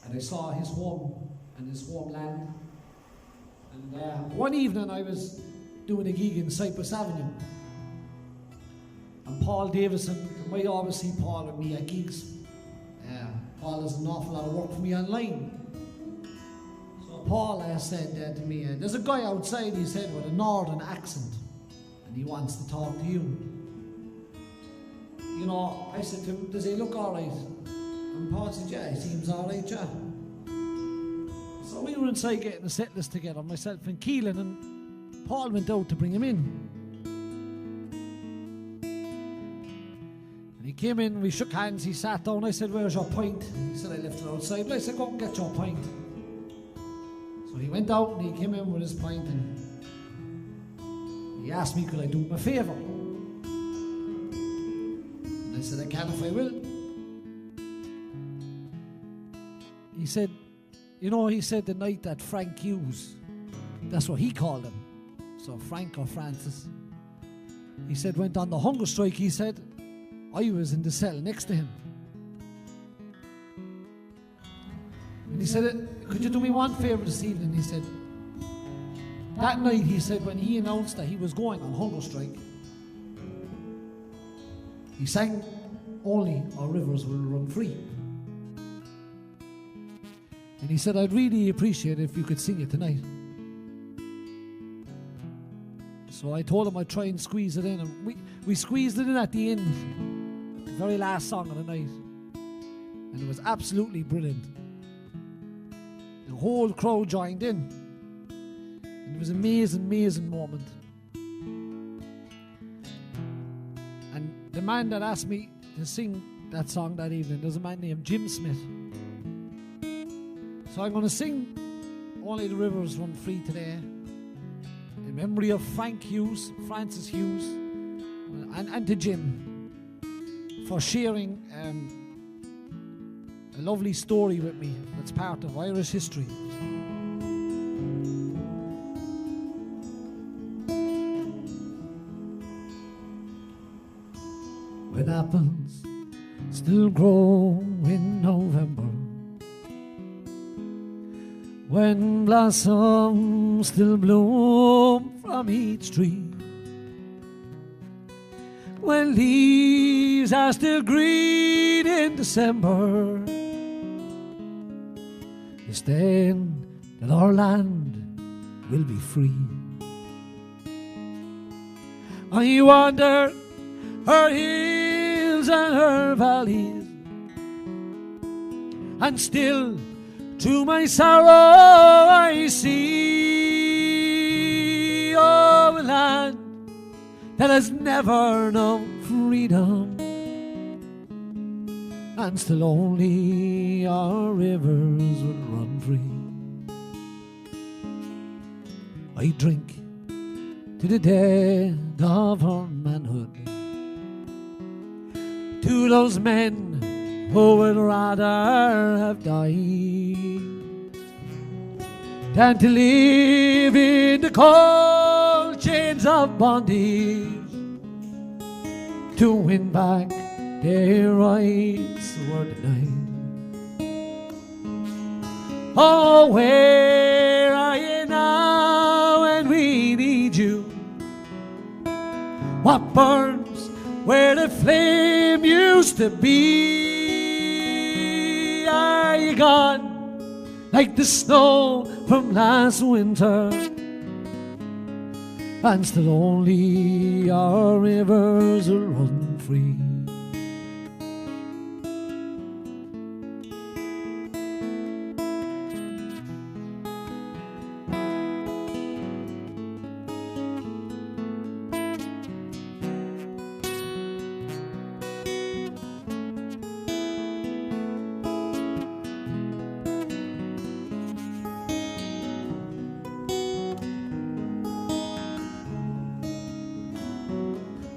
and I saw his home and his homeland. And one evening I was doing a gig in Cypress Avenue. And Paul Davison, you might always see Paul and me at gigs. Paul does an awful lot of work for me online. So Paul said to me, there's a guy outside, he said, with a northern accent, and he wants to talk to you. You know, I said to him, does he look alright? And Paul said, yeah, he seems alright, yeah. So we were inside getting the set list together, myself and Keelan, and Paul went out to bring him in. And he came in, we shook hands, he sat down, I said, where's your pint? He said, I left it outside. But I said, go and get your pint. So he went out and he came in with his pint and he asked me, could I do him a favour? And I said, I can if I will. He said, you know, he said the night that Frank Hughes, that's what he called him, so Frank or Francis, he said, went on the hunger strike, he said, I was in the cell next to him. And he said, could you do me one favour this evening? He said, that night, he said, when he announced that he was going on hunger strike, he sang, only our rivers will run free. And he said, I'd really appreciate it if you could sing it tonight. So I told him I'd try and squeeze it in, and we squeezed it in at the end. The very last song of the night, and it was absolutely brilliant. The whole crowd joined in, and it was an amazing moment. And the man that asked me to sing that song that evening, there's a man named Jim Smith. So I'm going to sing Only the Rivers Run Free today in memory of Frank Hughes, Francis Hughes, and to Jim for sharing a lovely story with me that's part of Irish history. When apples still grow in November, when blossoms still bloom from each tree, when leaves are still green in December, it's then that our land will be free. I wander her hills and her valleys, and still to my sorrow I see, oh, a land that has never known freedom, and still only our rivers will run free. I drink to the dead of her manhood, to those men who would rather have died than to live in the cold chains of bondage, to win back their rights were denied. Oh, where are you now when we need you? What burns where the flame used to be? Are you gone like the snow from last winter? And still only our rivers run free.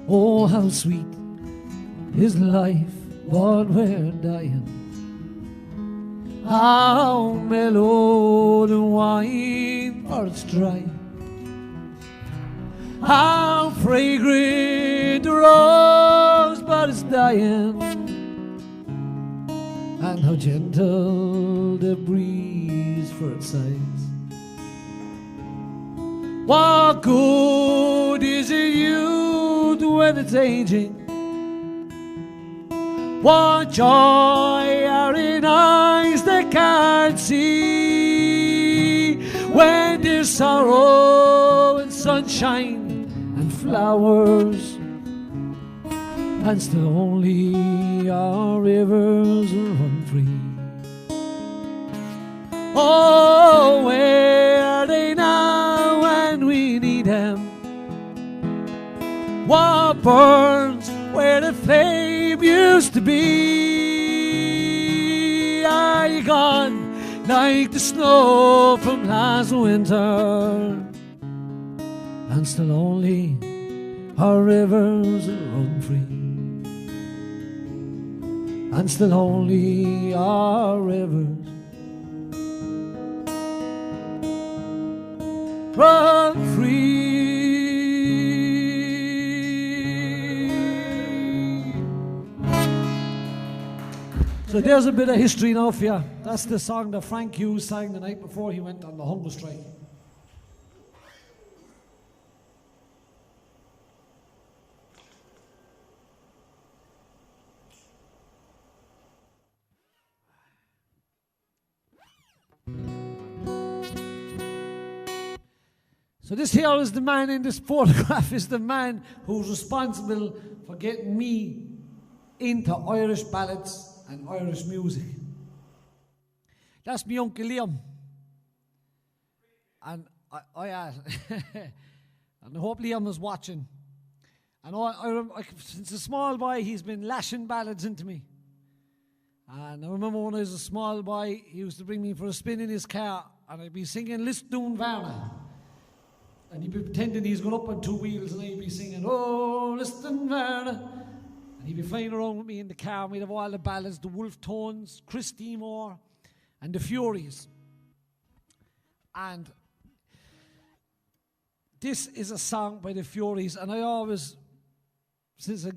Oh, how sweet is life, but we're dying. How mellow the wine, but it's dry. How fragrant the rose, but it's dying. And how gentle the breeze for its sighs. What good is a youth when it's aging? What joy are in eyes that can't see? When there's sorrow and sunshine and flowers, and still only our rivers run free. Oh, where are they now when we need them? What burns where the flame used to be? Are you gone like the snow from last winter? And still only our rivers run free. And still only our rivers run free. So there's a bit of history now for you. That's the song that Frank Hughes sang the night before he went on the hunger strike. So this here is the man in this photograph, is the man who's responsible for getting me into Irish ballads and Irish music. That's my Uncle Liam. And I and I hope Liam is watching. And I, since a small boy, he's been lashing ballads into me. And I remember when I was a small boy, he used to bring me for a spin in his car, and I'd be singing List Doon Varna. And he'd be pretending he's going up on two wheels, and I'd be singing, oh, listen, Varna. And he'd be flying around with me in the car, and we'd have all the ballads, the Wolf Tones, Christy Moore, and the Furies. And this is a song by the Furies, and I always, since I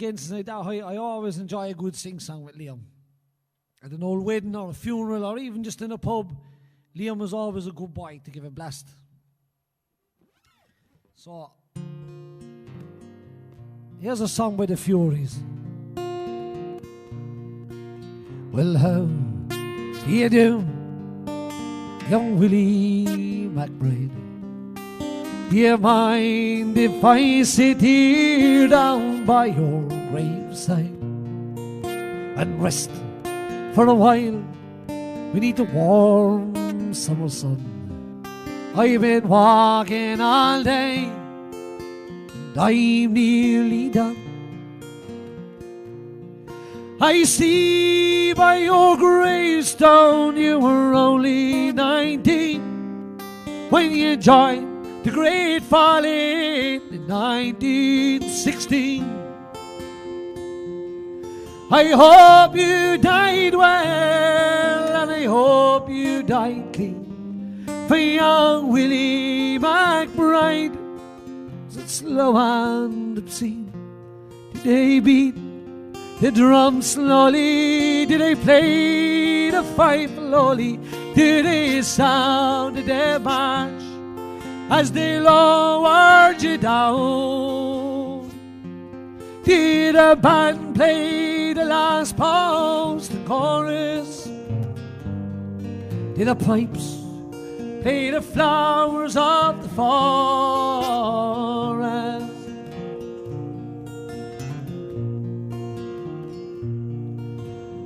always enjoy a good sing-song with Liam. At an old wedding or a funeral or even just in a pub, Liam was always a good boy to give a blast. So, here's a song by the Furies. Well, how do you do, young Willie McBride? Do you mind if I sit here down by your graveside and rest for a while beneath the warm summer sun? I've been walking all day, and I'm nearly done. I see by your gravestone you were only 19 when you joined the great falling in 1916. I hope you died well, and I hope you died clean. For young Willie McBride, was it slow and obscene? Did they beat the drum slowly? Did they play the fife lowly? Did they sound the march as they lowered you down? Did a band play the last post, the chorus? Did the pipes play the flowers of the forest?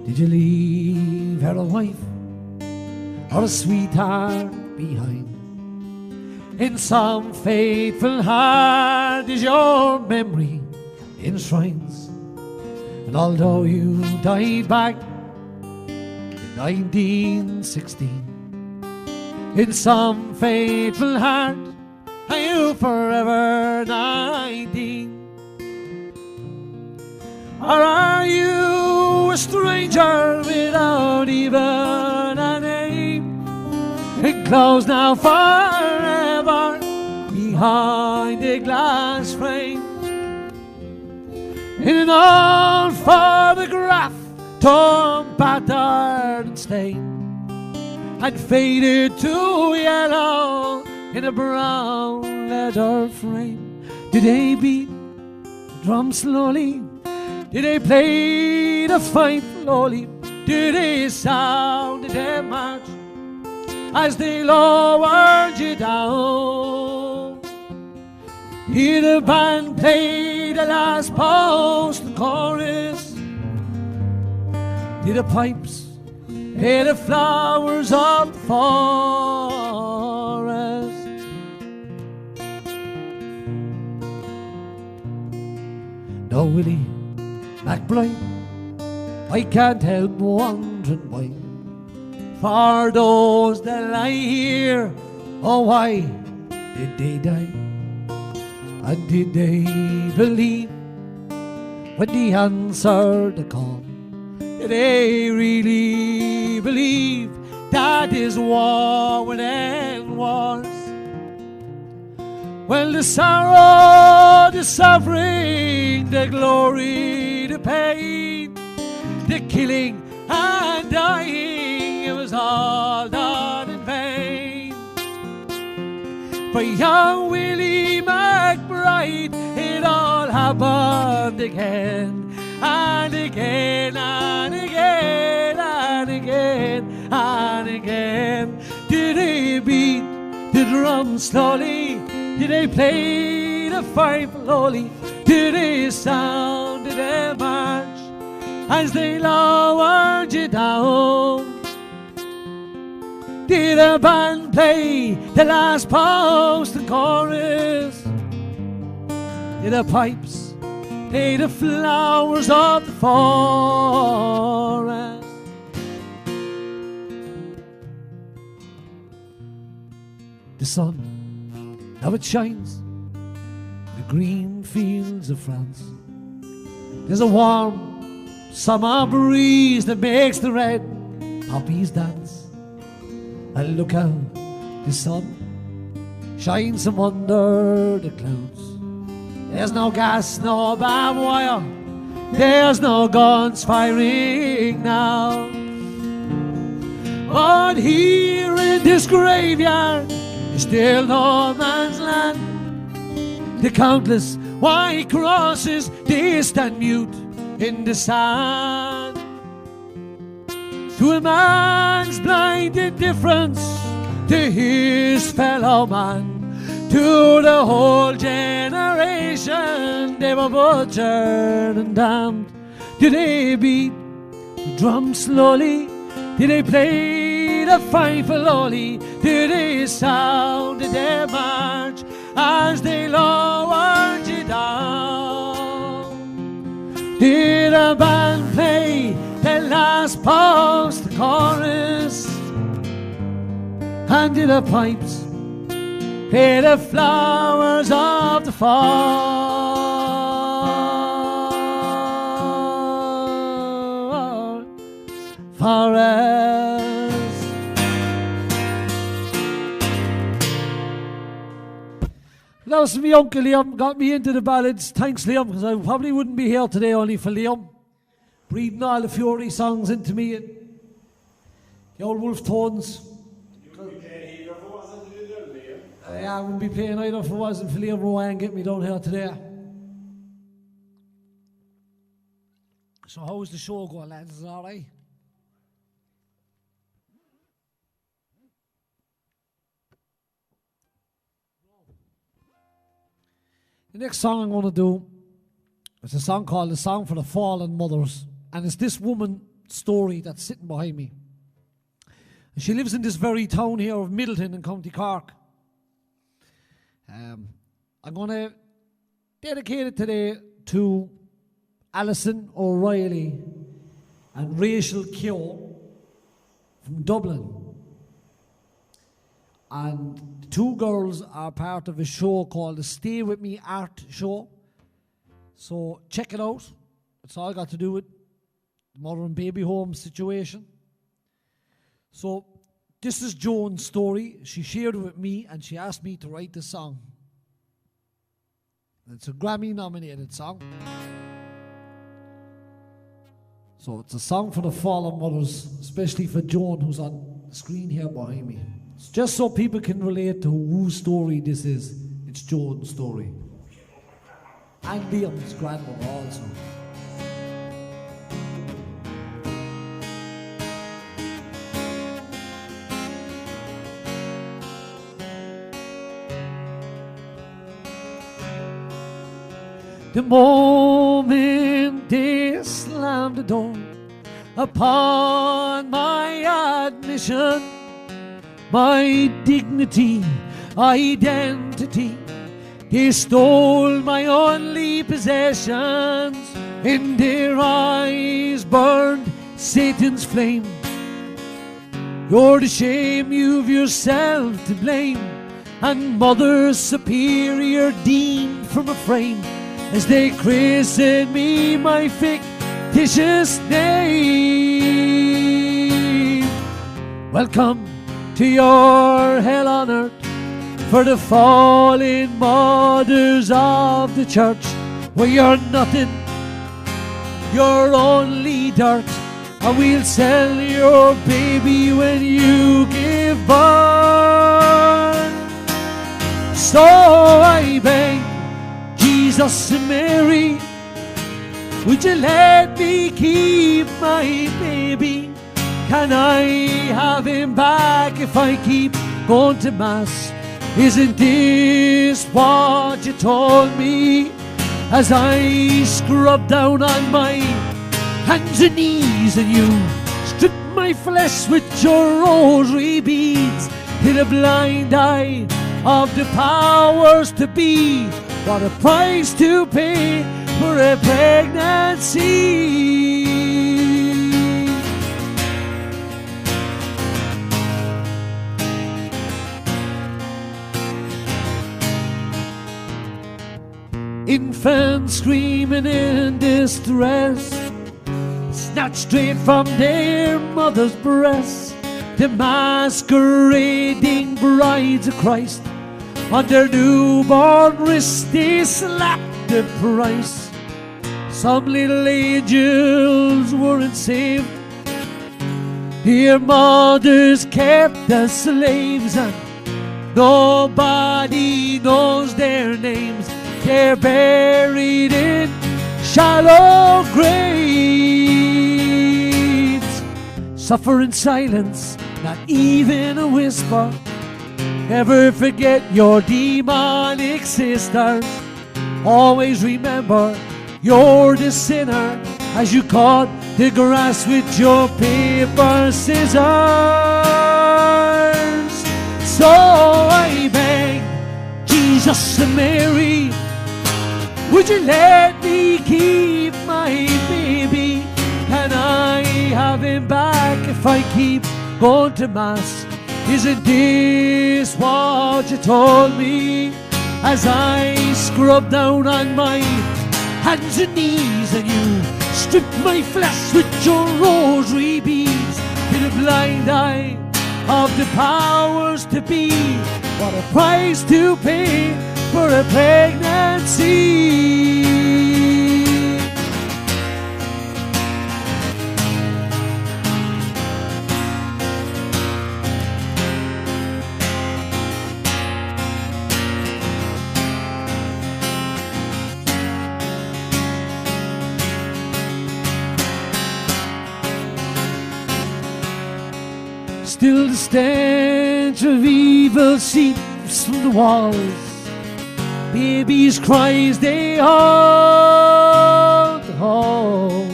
Did you leave her a wife or a sweetheart behind? In some faithful heart is your memory enshrines. And although you died back in 1916, in some faithful heart are you forever 19? Or are you a stranger without even a name, enclosed now forever behind a glass frame, in an old photograph torn, battered and stained, and faded to yellow in a brown leather frame? Did they beat the drum slowly? Did they play the fife lowly? Did they sound the march as they lowered you down? Did the band play the last post, the chorus? Did the pipes play the flowers of the forest? No, Willie McBride, I can't help wondering why, for those that lie here, oh why did they die? And did they believe when they answered the call? Did they really believe that this war would end wars? Well, the sorrow, the suffering, the glory, the pain, the killing and dying, it was all done in vain. For young Willie McBride, it all happened again and again and again and again and again. Did they beat the drum slowly? Did they play the fife lowly? Did they sound the march as they lowered you down? Did a band play the last post and chorus? Did the pipes play the flowers of the forest? The sun, now it shines in the green fields of France. There's a warm summer breeze that makes the red poppies dance. And look how the sun shines from under the clouds. There's no gas, no barbed wire, there's no guns firing now. But here in this graveyard is still no man's land. The countless white crosses, they stand mute in the sand. To a man's blind indifference to his fellow man, to the whole generation, they were butchered and damned. Did they beat the drum slowly? Did they play the fife lowly? Did they sound their march as they lowered you down? Did a band play the last post, the chorus? And did the pipes Play the flowers of the fall for us. That was my uncle Liam, got me into the ballads. Thanks Liam, because I probably wouldn't be here today only for Liam. Breathing all the Fury songs into me. And the old Wolf Tones. Yeah, I wouldn't be playing either if it wasn't for Liam Rowan getting me down here today. So how's the show going, lads? Is it alright? The next song I'm going to do is a song called The Song for the Fallen Mothers. And it's this woman's story that's sitting behind me. And she lives in this very town here of Middleton in County Cork. I'm going to dedicate it today to Alison O'Reilly and Rachel Keogh from Dublin. And the two girls are part of a show called the Stay With Me Art Show. So check it out. It's all got to do with the mother and baby home situation. So this is Joan's story. She shared it with me and she asked me to write the song. It's a Grammy-nominated song. So it's a song for the fallen mothers, especially for Joan, who's on the screen here behind me. It's just so people can relate to whose story this is. It's Joan's story. And Liam's grandmother also. The moment they slammed the door upon my admission, my dignity, identity, they stole my only possessions. In their eyes burned Satan's flame. You're the shame, you've yourself to blame, and Mother Superior deemed from a frame as they christened me my fictitious name. Welcome to your hell on earth for the fallen mothers of the church, where you're nothing, you're only dirt, and we'll sell your baby when you give birth. So I beg Jesus and Mary, would you let me keep my baby? Can I have him back if I keep going to Mass? Isn't this what you told me as I scrubbed down on my hands and knees, and you stripped my flesh with your rosary beads, hid a blind eye of the powers to be? What a price to pay for a pregnancy. Infants screaming in distress, snatched straight from their mother's breasts, the masquerading brides of Christ. On their newborn wrists they slapped the price. Some little angels weren't saved, their mothers kept as slaves, and nobody knows their names. They're buried in shallow graves. Suffer in silence, not even a whisper. Never forget your demonic sisters. Always remember you're the sinner as you cut the grass with your paper scissors. So I beg Jesus and Mary, would you let me keep my baby? Can I have him back if I keep going to Mass? Isn't this what you told me? As I scrubbed down on my hands and knees, and you stripped my flesh with your rosary beads. In a blind eye of the powers to be, what a price to pay for a pregnancy. Still the stench of evil seeps from the walls. Babies' cries, they haunt the halls.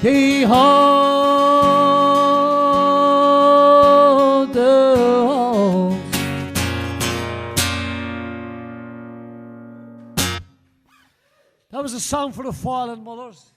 They haunt the halls. That was a song for the fallen mothers.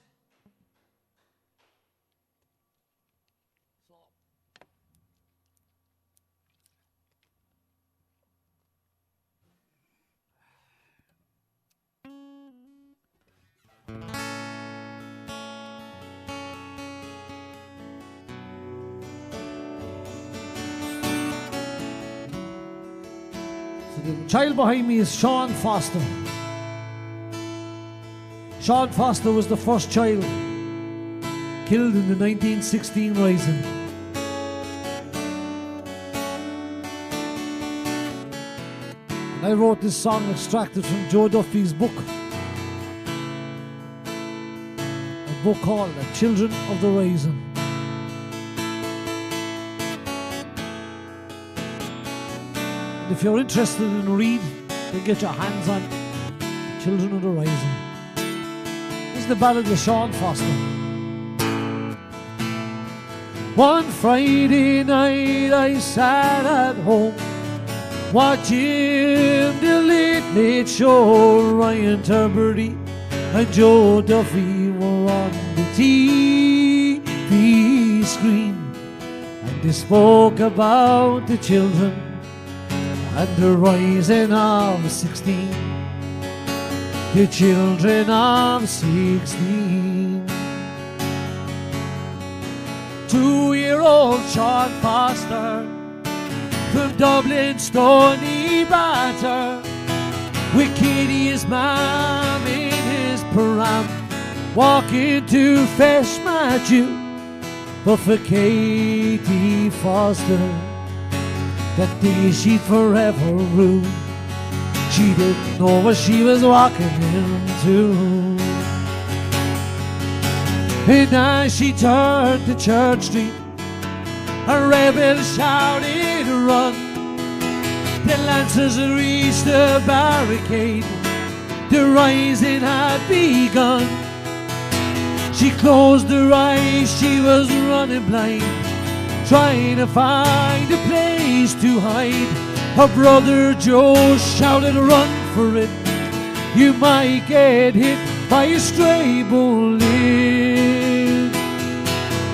The child behind me is Sean Foster. Sean Foster was the first child killed in the 1916 rising. And I wrote this song extracted from Joe Duffy's book. A book called The Children of the Rising. If you're interested in read, then get your hands on The Children of the Rising. This is the Ballad of Sean Foster. One Friday night I sat at home watching the late show. Ryan Tuberty and Joe Duffy were on the TV screen, and they spoke about the children and the rising of 16, the children of 16. 2-year-old Sean Foster from Dublin Stony Batter, with Katie his mom in his pram, walking to fetch Matthew. But for Katie Foster, that day she'd forever rue. She didn't know what she was walking into. And as she turned to Church Street, a rebel shouted, "Run!" The Lancers had reached the barricade. The rising had begun. She closed her eyes, she was running blind, trying to find a place to hide. Her brother Joe shouted, "Run for it, you might get hit by a stray bullet."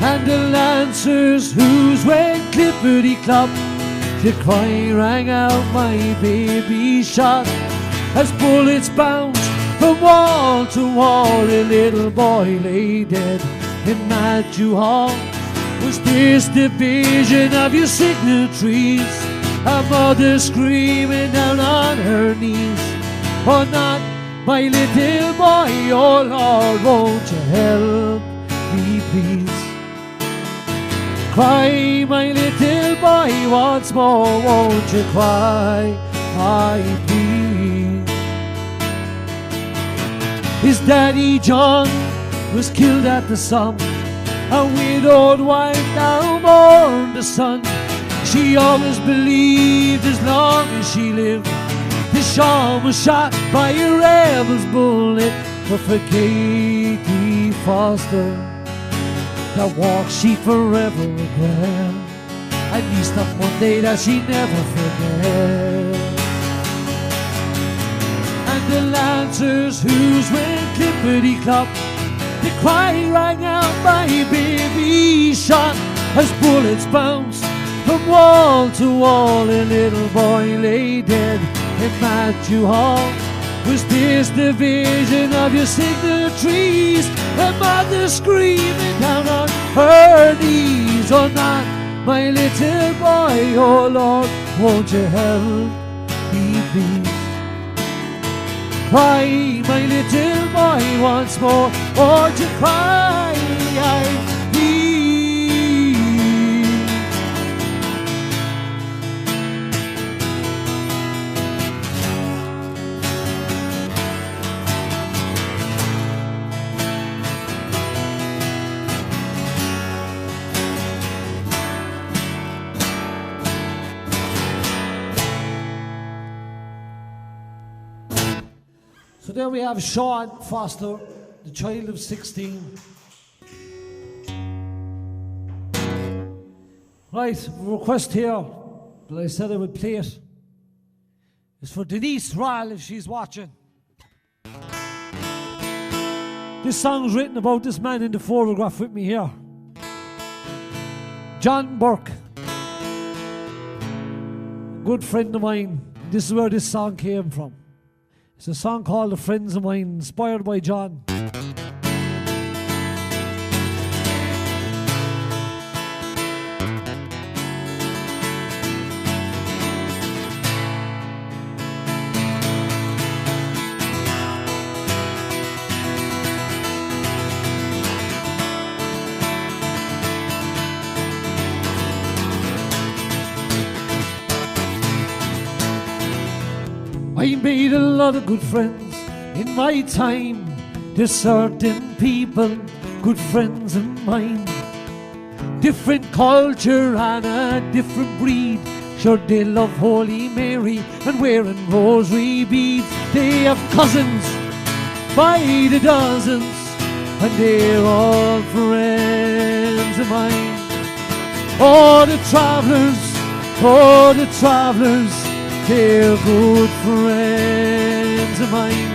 And the Lancers whose went clippity-clop, the cry rang out, "My baby shot," as bullets bounced from wall to wall. A little boy lay dead in Matthew Hall. Was this the vision of your signatories? A mother screaming down on her knees. "Oh, not my little boy, oh Lord, won't you help me please? Cry, my little boy, once more, won't you cry, I please?" His daddy John was killed at the Somme. A widowed wife now mourned the son. She always believed as long as she lived, the Sean was shot by a rebel's bullet. But for Katie Foster, that walk she forever regret, at least that one day that she never forget. And the Lancers whose went clippity-clop, the cry rang out, "My baby shot," as bullets bounced from wall to wall. A little boy lay dead in Matthew Hall. Was this the vision of your signatories? A mother screaming down on her knees. Oh, not my little boy, oh Lord, won't you help me please? Cry, my little boy, once more, won't you cry? So there we have Sean Foster, the child of 16. Right, request here, but I said I would play it. It's for Denise Ryle if she's watching. This song's written about this man in the photograph with me here. John Burke. A good friend of mine. This is where this song came from. It's a song called The Friends of Mine, inspired by John. I made a lot of good friends in my time. There's certain people, good friends of mine. Different culture and a different breed. Sure, they love Holy Mary and wearing rosary beads. They have cousins by the dozens, and they're all friends of mine. Oh, the travellers, they're good friends of mine.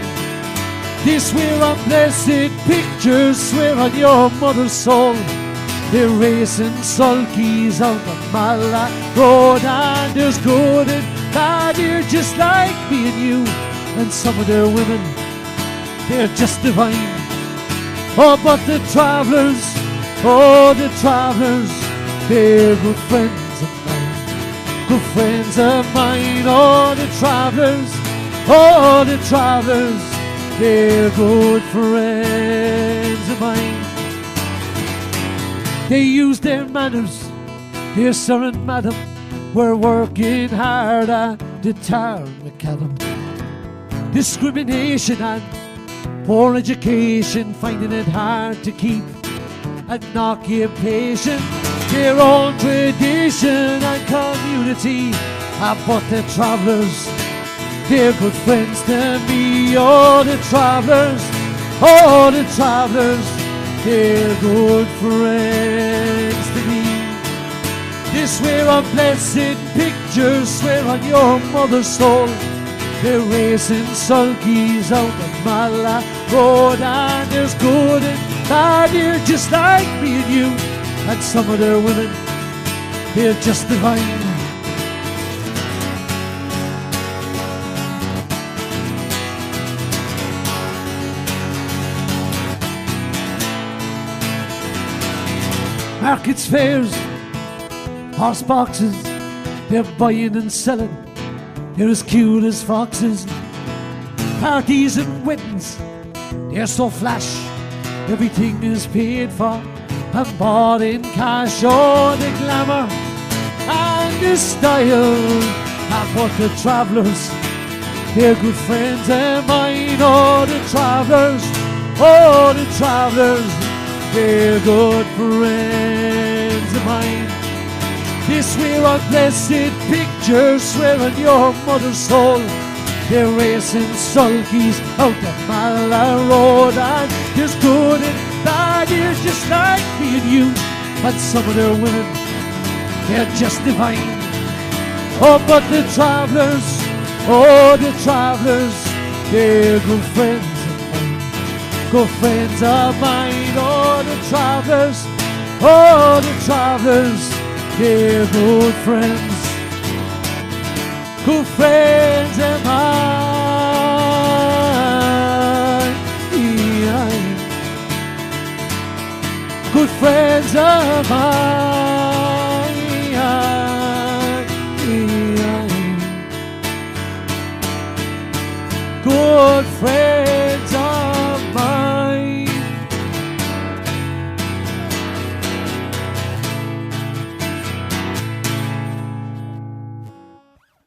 They swear on blessed pictures, swear on your mother's soul. They're racing sulkies out on Mala Road, and there's good and bad here just like me and you. And some of their women, they're just divine. Oh, but the travellers, they're good friends of mine. Good friends of mine, oh the travellers, they're good friends of mine. They use their manners, dear sir and madam, we're working hard at the town macadam. Discrimination and poor education, finding it hard to keep an occupation. Their own tradition and community, but the travellers, they're good friends to me. Oh, the travellers, they're good friends to me. They swear on blessed pictures, swear on your mother's soul. They're racing sulkies out on Mala Road, and there's good and bad here just like me and you. And some of their women, they're just divine. Markets, fairs, horse boxes, they're buying and selling. They're as cute as foxes. Parties and weddings, they're so flash. Everything is paid for and bought in cash. Oh, the glamour and the style, but the travellers, they're good friends of mine. Oh, the travellers, they're good friends of mine. They swear on blessed pictures, swear on your mother's soul. They're racing sulkies out the Mala Road, and there's good and bad here just like me and you. But some of their women, they're just divine. Oh, but the travellers, they're good friends of mine. Good friends of mine. Oh, the travellers, Oh, the travellers, they're good friends of mine. Yeah. Good friends of mine. Yeah. Good friends of mine.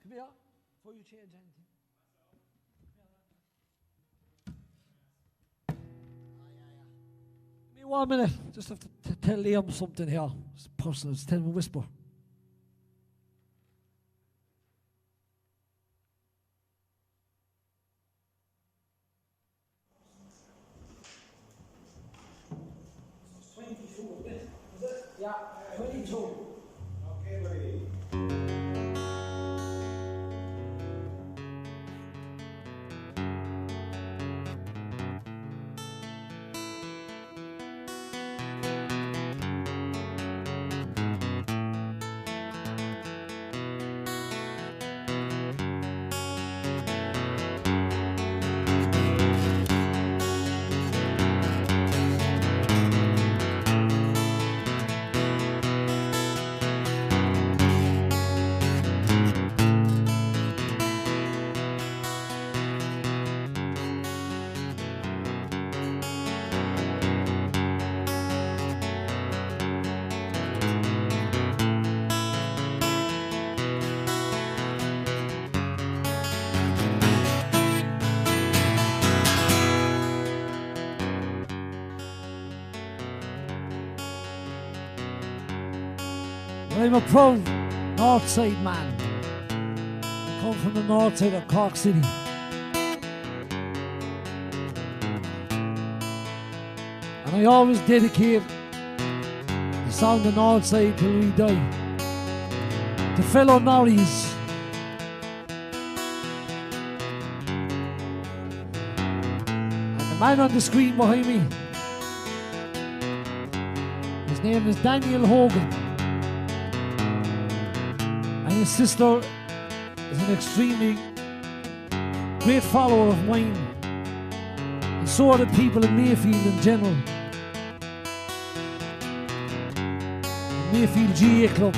Come here, before you change anything. Give me 1 minute. Just have to tell Liam something here. It's personal. Just tell him a whisper. Yeah, 22. Okay, buddy. I'm a proud north side man. I come from the north side of Cork City. And I always dedicate the song The North Side till we die to fellow Norries. And the man on the screen behind me, his name is Daniel Hogan. And his sister is an extremely great follower of mine. And so are the people in Mayfield in general. The Mayfield GA Club.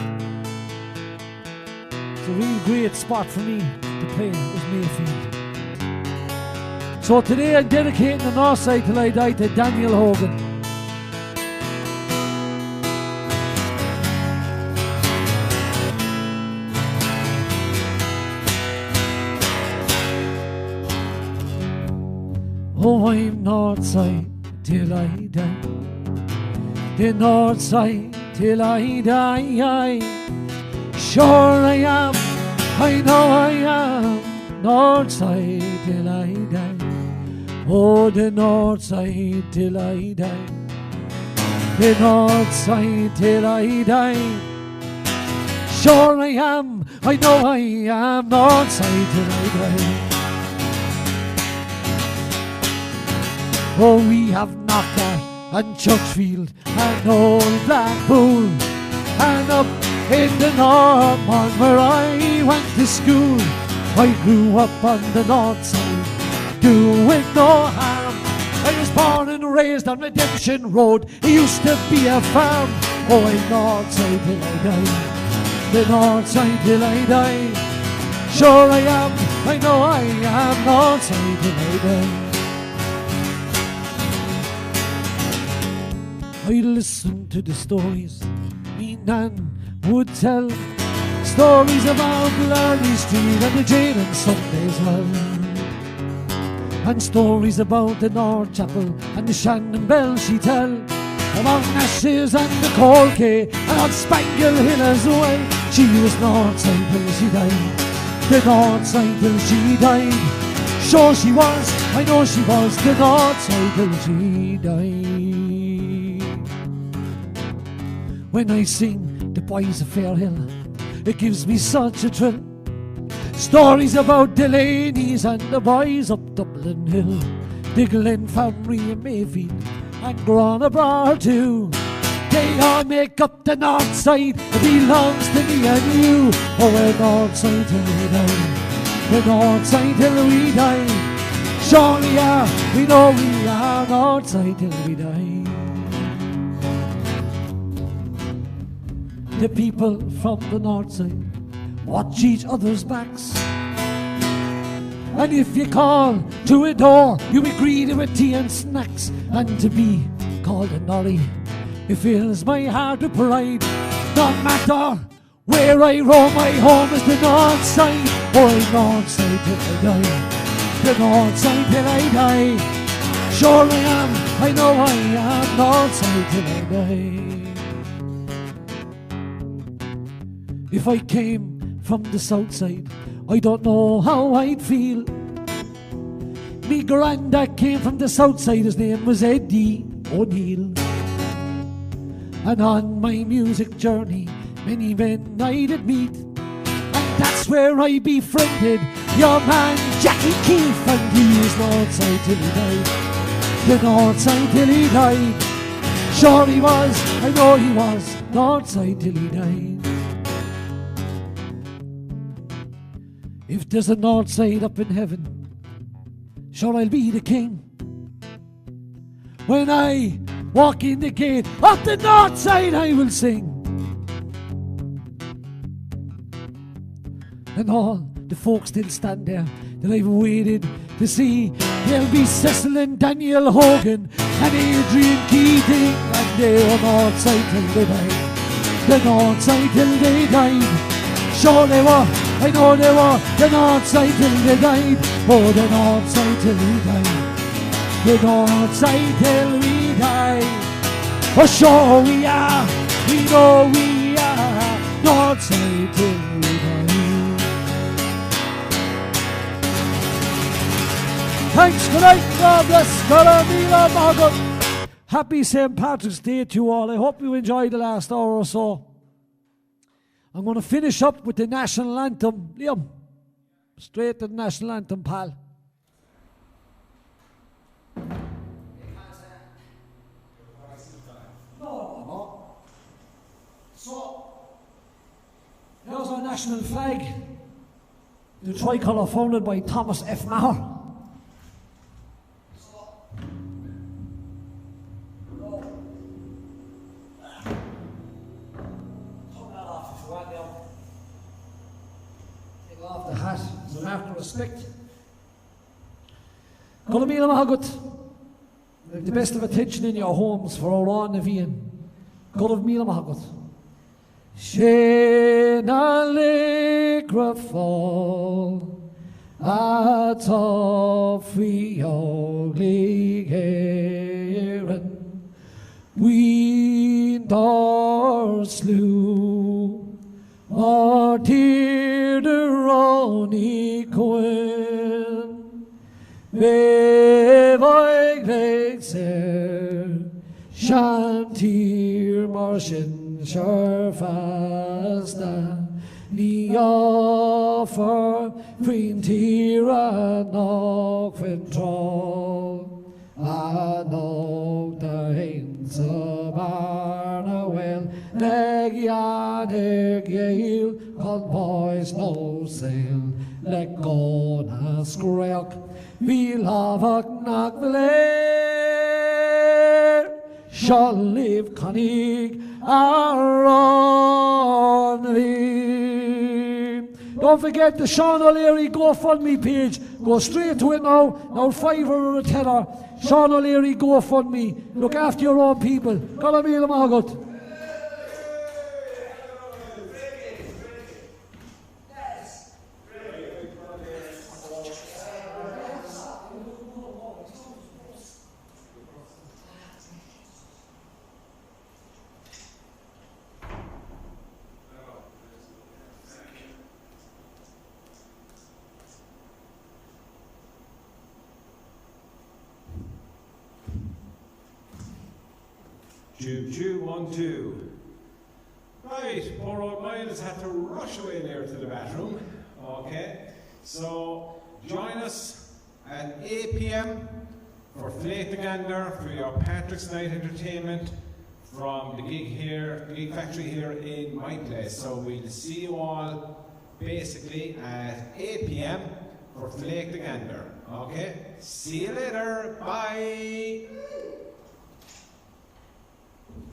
It's a real great spot for me to play with Mayfield. So today I'm dedicating the North Side Till I Die to Daniel Hogan. Oh, I'm North Side till I die. The North Side till I die. Sure I am, I know I am. North Side till I die. Oh, the North Side till I die. The North Side till I die. Sure I am, I know I am. North Side till I die. Oh, we have Knocker and Churchfield and Old Blackpool, and up in the Northmont where I went to school. I grew up on the north side, doing no harm. I was born and raised on Redemption Road. It used to be a farm. Oh, I'm north side till I die. The north side till I die. Sure I am, I know I am. North side till I die. I listened to the stories me nan would tell, stories about Blarney Street and the jail and Sundays well, and stories about the North Chapel and the Shannon Bell she tell, about Ashes and the Cold Quay and on Spangle Hill as well. She was North Side till she died, the North Side till she died. Sure she was, I know she was, the North Side till she died. When I sing the boys of Fairhill, it gives me such a thrill. Stories about Delaney's and the boys up Dublin Hill, the Glen family in Mayfield and Granabrar too. They all make up the north side. It belongs to me and you. Oh, we're north side till we die. The north side till we die. Sure we are, we know we are north side till we die. The people from the north side watch each other's backs. And if you call to a door, you be greeted with tea and snacks. And to be called a nolly, it fills my heart with pride. No matter where I roam, my home is the north side. Oh, north side till I die. The north side till I die. Sure I am, I know I am north side till I die. If I came from the south side, I don't know how I'd feel. Me granddad came from the south side, his name was Eddie O'Neill. And on my music journey, many men I did meet. And that's where I befriended your man Jackie Keefe. And he is north side till he died. The north side till he died. Sure he was, I know he was, north side till he died. If there's a north side up in heaven, sure I'll be the king. When I walk in the gate of the north side, I will sing. And all the folks still stand there that I've waited to see. There'll be Cecil and Daniel Hogan and Adrian Keating, and they're north side till they died. The north side till they died. Sure they were, I know they were, the north side till they died. Oh, the north side till we died. The north side till we die. Oh, sure we are, we know we are, north side till we die. Thanks, good night, God bless, God. Happy St. Patrick's Day to you all. I hope you enjoyed the last hour or so. I'm going to finish up with the national anthem. Liam, straight to the national anthem, pal. No. So, here's our national flag. The tricolour founded by Thomas F. Maher. Off the hat as an act of respect. Gonna be Mahagut. The best of attention in your homes for our own Nevian. God of Mila Mahagut. Shane Allegra fall at of free ugly Aaron. We nor slew or tear the Ronnie Quinn. Bevoy Grexer, Shantir Martian Sharfasta, Ni offer Printira Nog Control, Anog the Hints of Arnawell. Negianig Yale, convoys no sail, let go na skrelk, we love a knagler, shall live Konig Aaron. Don't forget the Sean O'Leary GoFundMe page. Go straight to it now. Now $5 or a tenner. Sean O'Leary GoFundMe. Look after your own people. God be the Mahagut. Choo choo, 1 2. Right, poor old Myles had to rush away there to the bathroom. Okay, so join us at 8 p.m. for Flake the Gander for your Patrick's Night entertainment from the gig here, the gig factory here in my place. So we'll see you all basically at 8 p.m. for Flake the Gander. Okay? See you later. Bye.